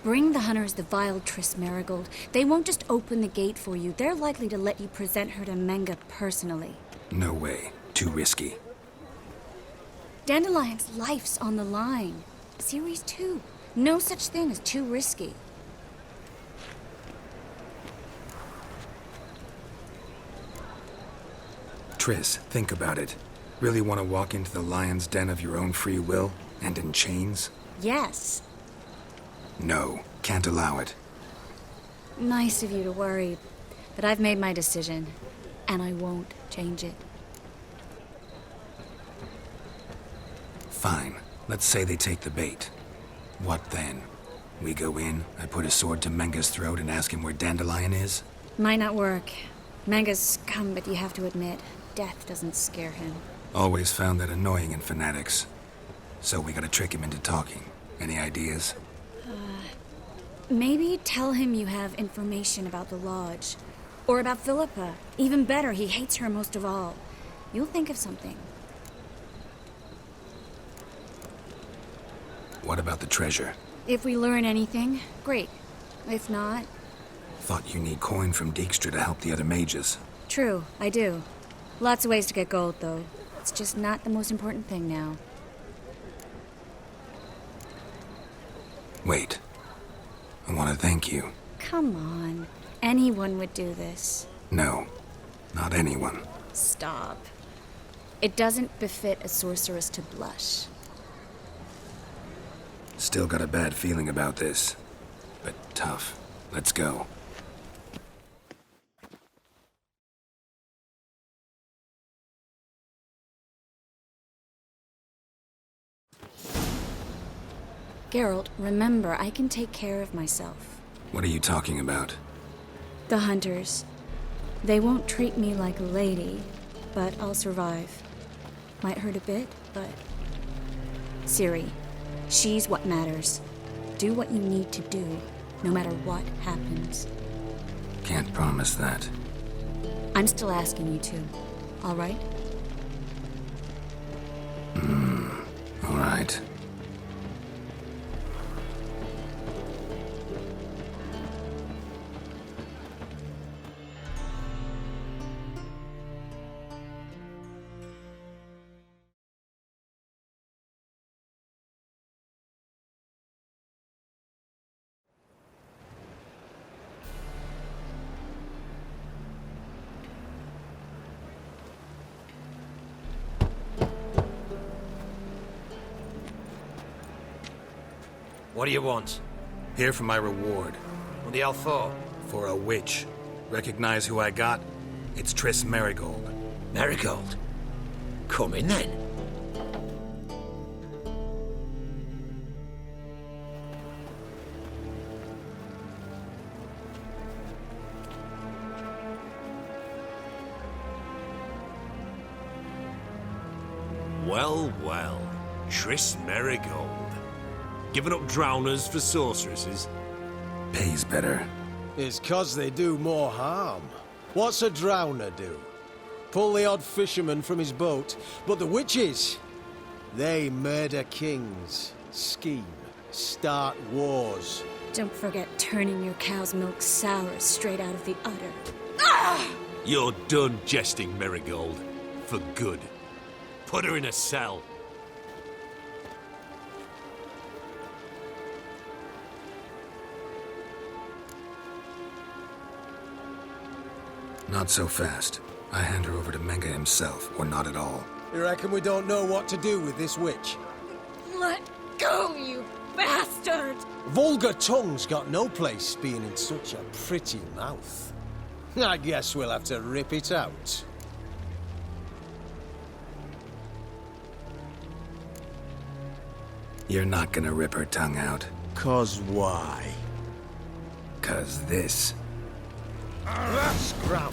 Bring the hunters the vile Triss Merigold. They won't just open the gate for you. They're likely to let you present her to Menga personally. No way. Too risky. Dandelion's life's on the line. Series 2. No such thing as too risky. Triss, think about it. Really want to walk into the lion's den of your own free will, and in chains? Yes. No, can't allow it. Nice of you to worry, but I've made my decision, and I won't change it. Fine. Let's say they take the bait. What then? We go in, I put a sword to Menga's throat and ask him where Dandelion is? Might not work. Menga's scum, but you have to admit, death doesn't scare him. Always found that annoying in fanatics. So we gotta trick him into talking. Any ideas? Maybe tell him you have information about the Lodge. Or about Philippa. Even better, he hates her most of all. You'll think of something. What about the treasure? If we learn anything, great. If not... Thought you need coin from Dijkstra to help the other mages. True, I do. Lots of ways to get gold, though. It's just not the most important thing now. Wait. I want to thank you. Come on. Anyone would do this. No, not anyone. Stop. It doesn't befit a sorceress to blush. Still got a bad feeling about this. But tough. Let's go. Geralt, remember, I can take care of myself. What are you talking about? The hunters. They won't treat me like a lady, but I'll survive. Might hurt a bit, but... Ciri, she's what matters. Do what you need to do, no matter what happens. Can't promise that. I'm still asking you to, all right? All right. What do you want? Here for my reward. What the hell for? For a witch. Recognize who I got? It's Triss Merigold. Merigold? Come in then. Well, well. Triss Merigold. Giving up drowners for sorceresses? Pays better. It's 'cause they do more harm. What's a drowner do? Pull the odd fisherman from his boat. But the witches, they murder kings, scheme, start wars. Don't forget turning your cow's milk sour straight out of the udder. You're done jesting, Merigold. For good. Put her in a cell. Not so fast. I hand her over to Menga himself, or not at all. You reckon we don't know what to do with this witch? Let go, you bastard! Vulgar tongue's got no place being in such a pretty mouth. I guess we'll have to rip it out. You're not gonna rip her tongue out. 'Cause why? 'Cause this. Scram!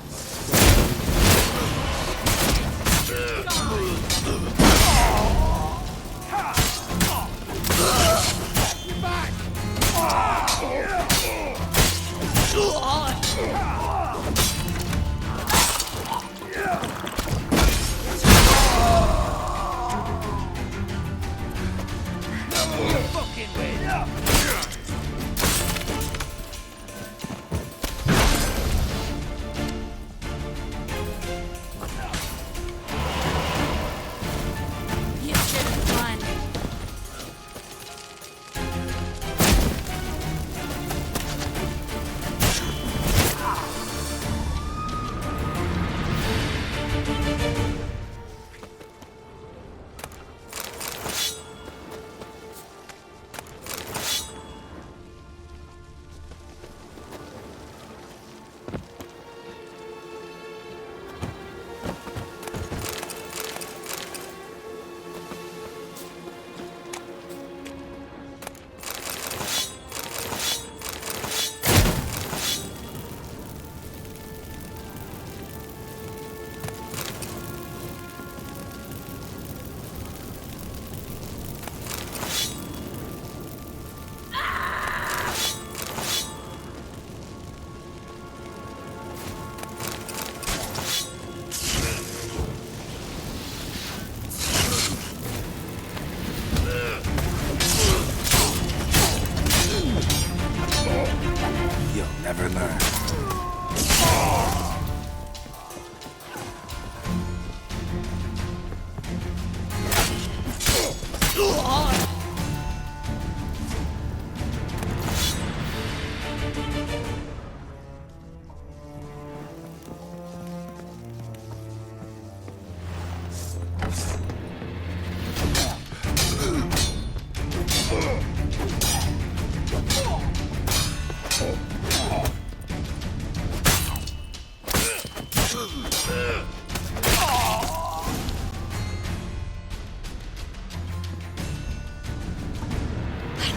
I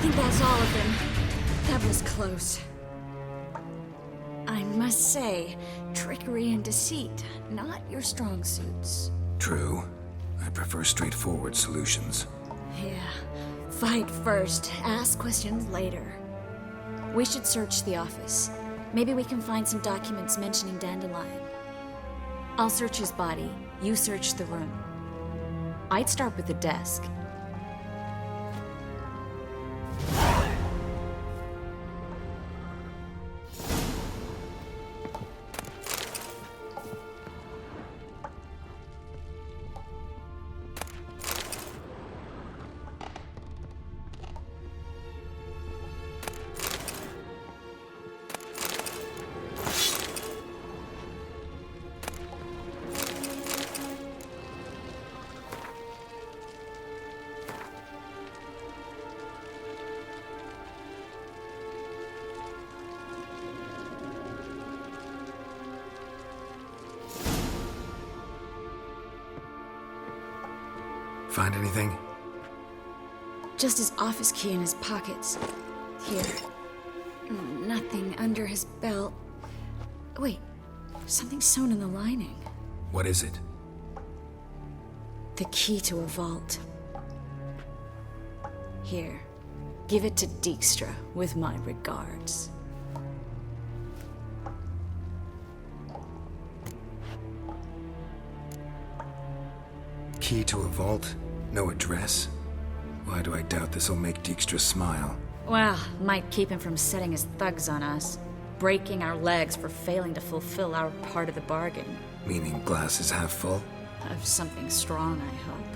think that's all of them. That was close. I must say, trickery and deceit, not your strong suits. True. I prefer straightforward solutions. Yeah. Fight first, ask questions later. We should search the office. Maybe we can find some documents mentioning Dandelion. I'll search his body, you search the room. I'd start with the desk. Find anything? Just his office key in his pockets. Here. Nothing under his belt. Wait, something sewn in the lining. What is it? The key to a vault. Here. Give it to Dijkstra with my regards. Key to a vault? No address? Why do I doubt this'll make Dijkstra smile? Well, might keep him from setting his thugs on us. Breaking our legs for failing to fulfill our part of the bargain. Meaning glass is half full? Of something strong, I hope.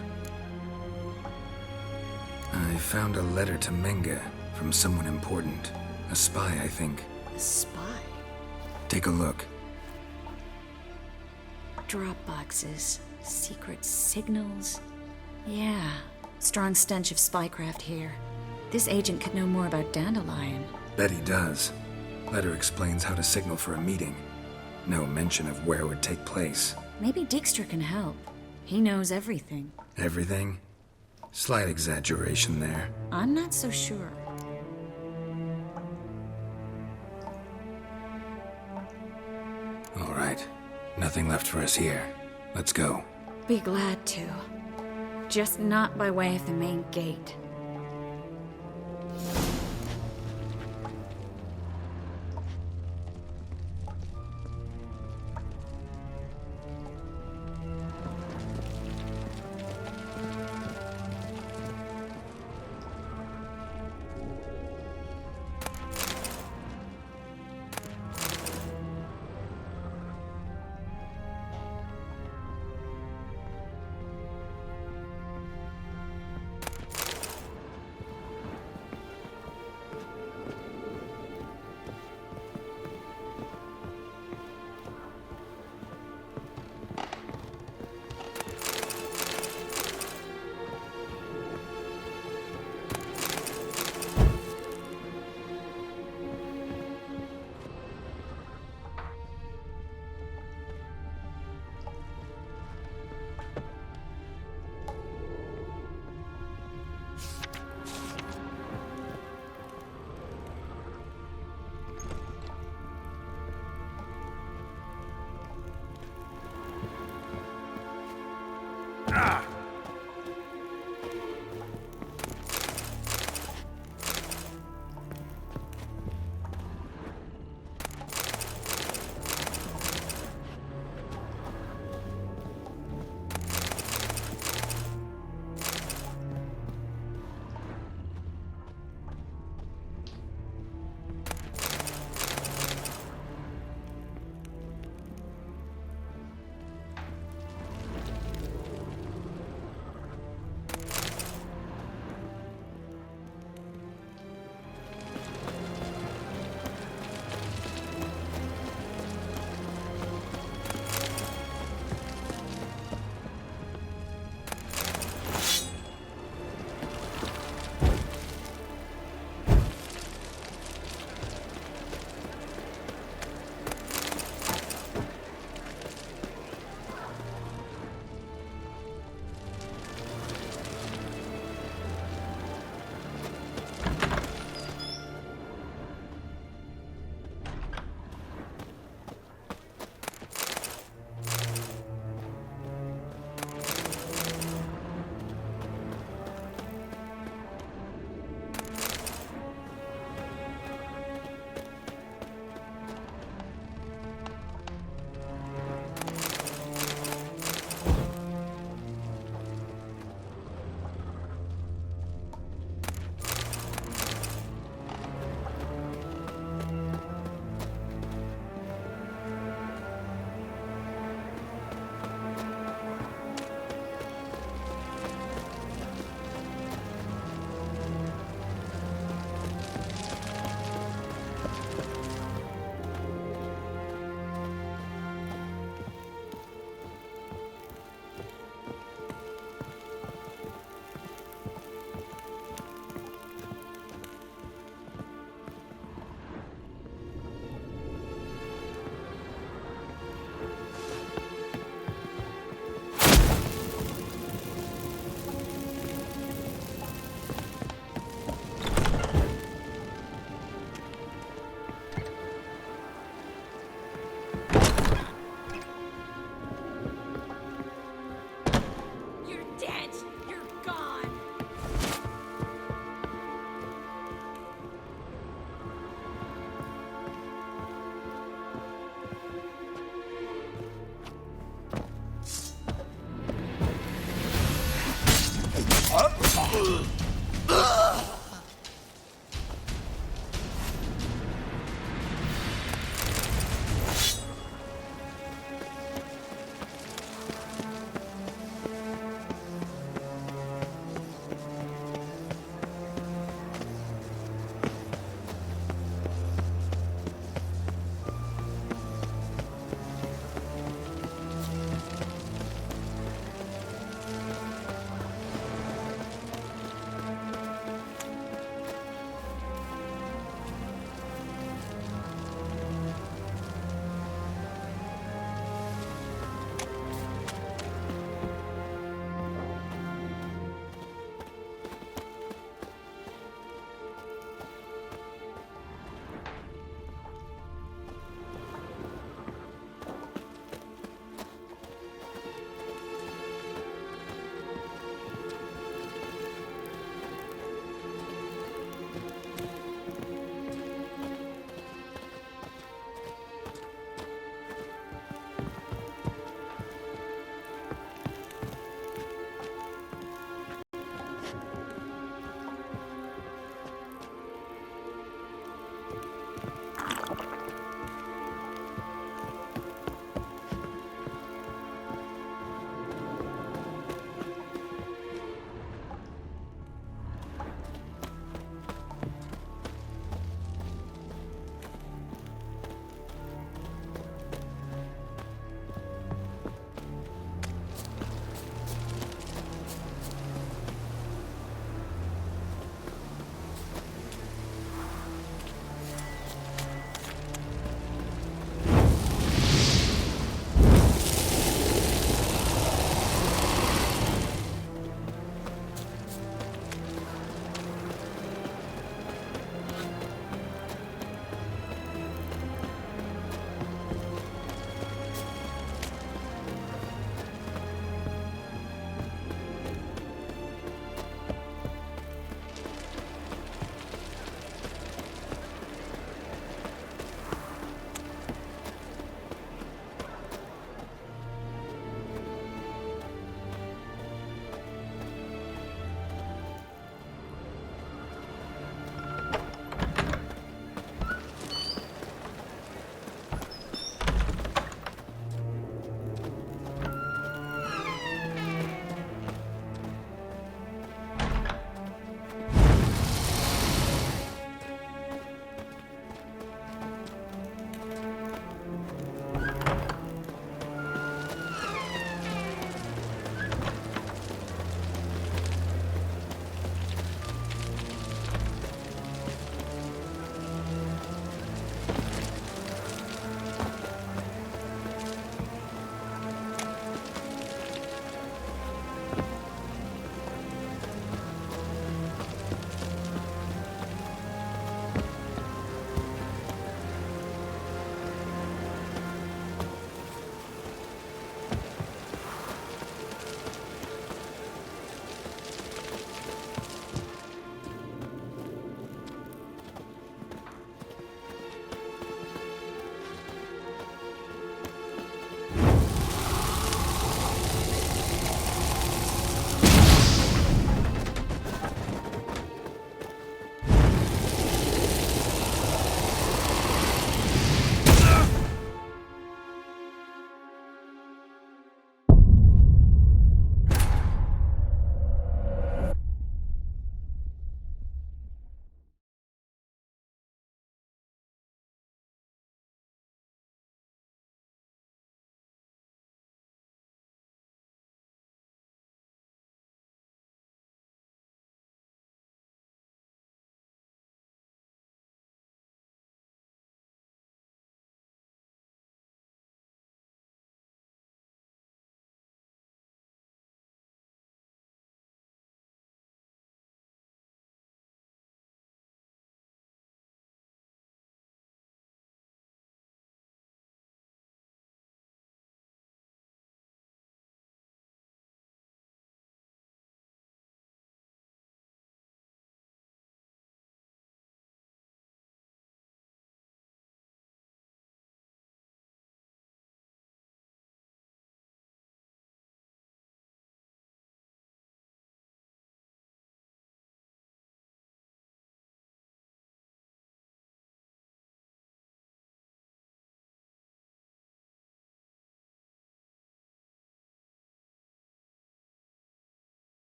I found a letter to Menge from someone important. A spy, I think. A spy? Take a look. Drop boxes. Secret signals. Yeah. Strong stench of spycraft here. This agent could know more about Dandelion. Bet he does. Letter explains how to signal for a meeting. No mention of where it would take place. Maybe Dijkstra can help. He knows everything. Everything? Slight exaggeration there. I'm not so sure. All right. Nothing left for us here. Let's go. Be glad to. Just not by way of the main gate.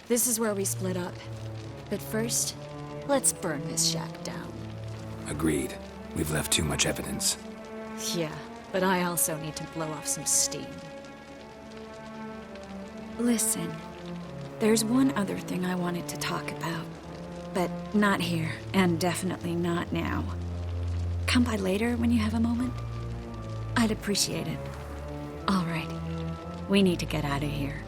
This is where we split up. But first, let's burn this shack down. Agreed. We've left too much evidence. Yeah, but I also need to blow off some steam. Listen, there's one other thing I wanted to talk about. But not here, and definitely not now. Come by later when you have a moment? I'd appreciate it. All right. We need to get out of here.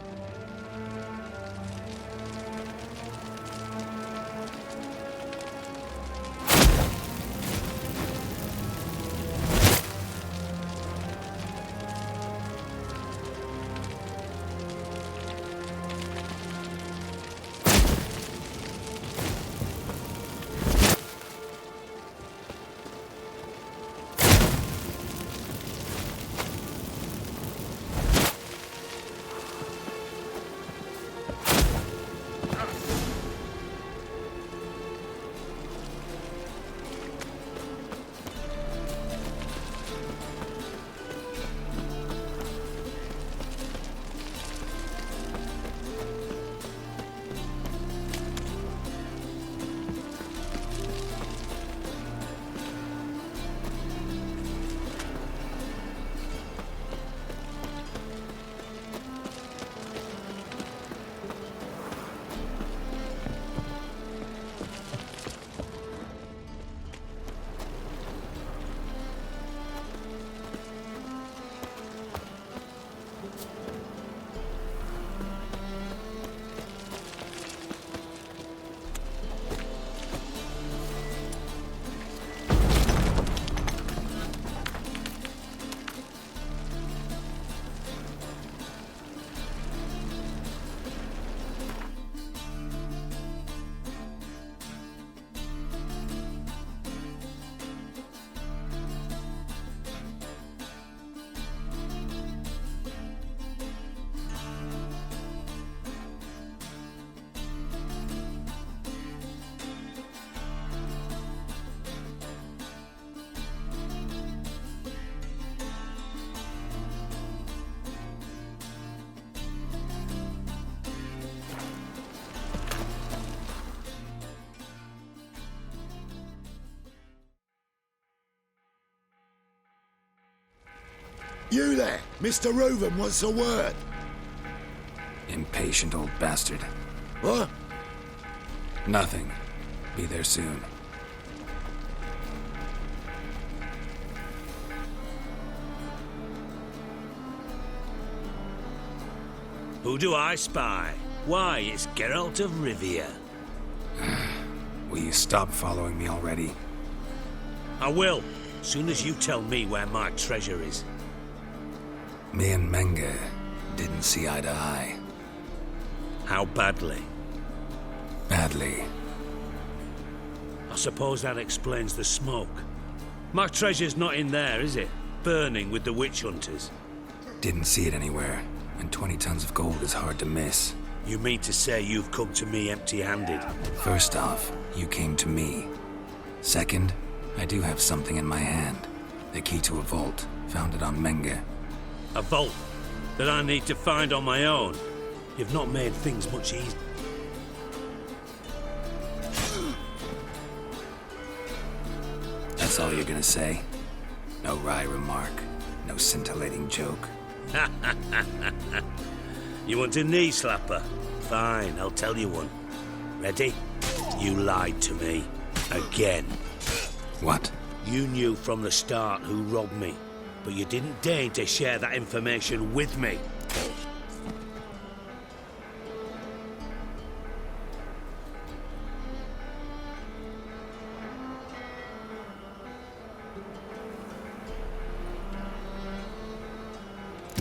You there! Mr. Reuven wants a word. Impatient old bastard. What? Nothing. Be there soon. Who do I spy? Why, it's Geralt of Rivia. Will you stop following me already? I will, soon as you tell me where my treasure is. Me and Menge didn't see eye to eye. How badly? Badly. I suppose that explains the smoke. My treasure's not in there, is it? Burning with the witch hunters. Didn't see it anywhere, and 20 tons of gold is hard to miss. You mean to say you've come to me empty-handed? First off, you came to me. Second, I do have something in my hand. The key to a vault, found it on Menge. A vault that I need to find on my own. You've not made things much easier. That's all you're gonna say? No wry remark, no scintillating joke. You want a knee slapper? Fine, I'll tell you one. Ready? You lied to me. Again. What? You knew from the start who robbed me, but you didn't deign to share that information with me.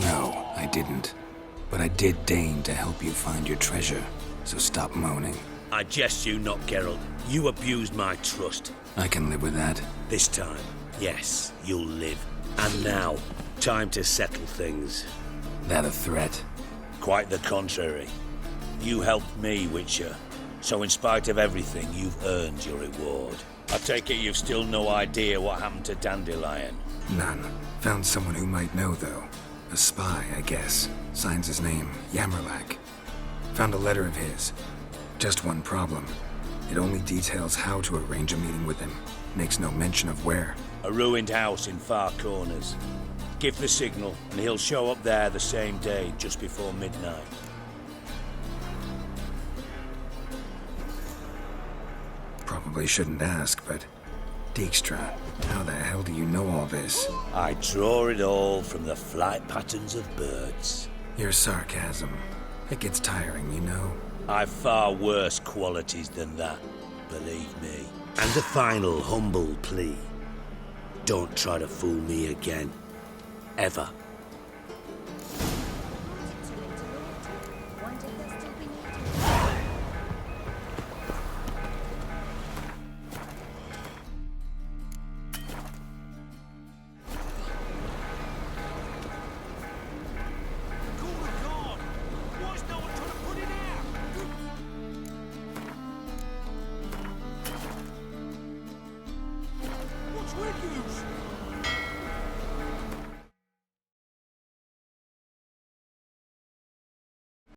No, I didn't. But I did deign to help you find your treasure, so stop moaning. I jest you not, Geralt. You abused my trust. I can live with that. This time, yes, you'll live. And now, time to settle things. That a threat? Quite the contrary. You helped me, Witcher. So in spite of everything, you've earned your reward. I take it you've still no idea what happened to Dandelion? None. Found someone who might know, though. A spy, I guess. Signs his name, Yammerlak. Found a letter of his. Just one problem. It only details how to arrange a meeting with him. Makes no mention of where. A ruined house in Far Corners. Give the signal, and he'll show up there the same day, just before midnight. Probably shouldn't ask, but... Dijkstra, how the hell do you know all this? I draw it all from the flight patterns of birds. Your sarcasm. It gets tiring, you know. I've far worse qualities than that, believe me. And a final humble plea. Don't try to fool me again. Ever.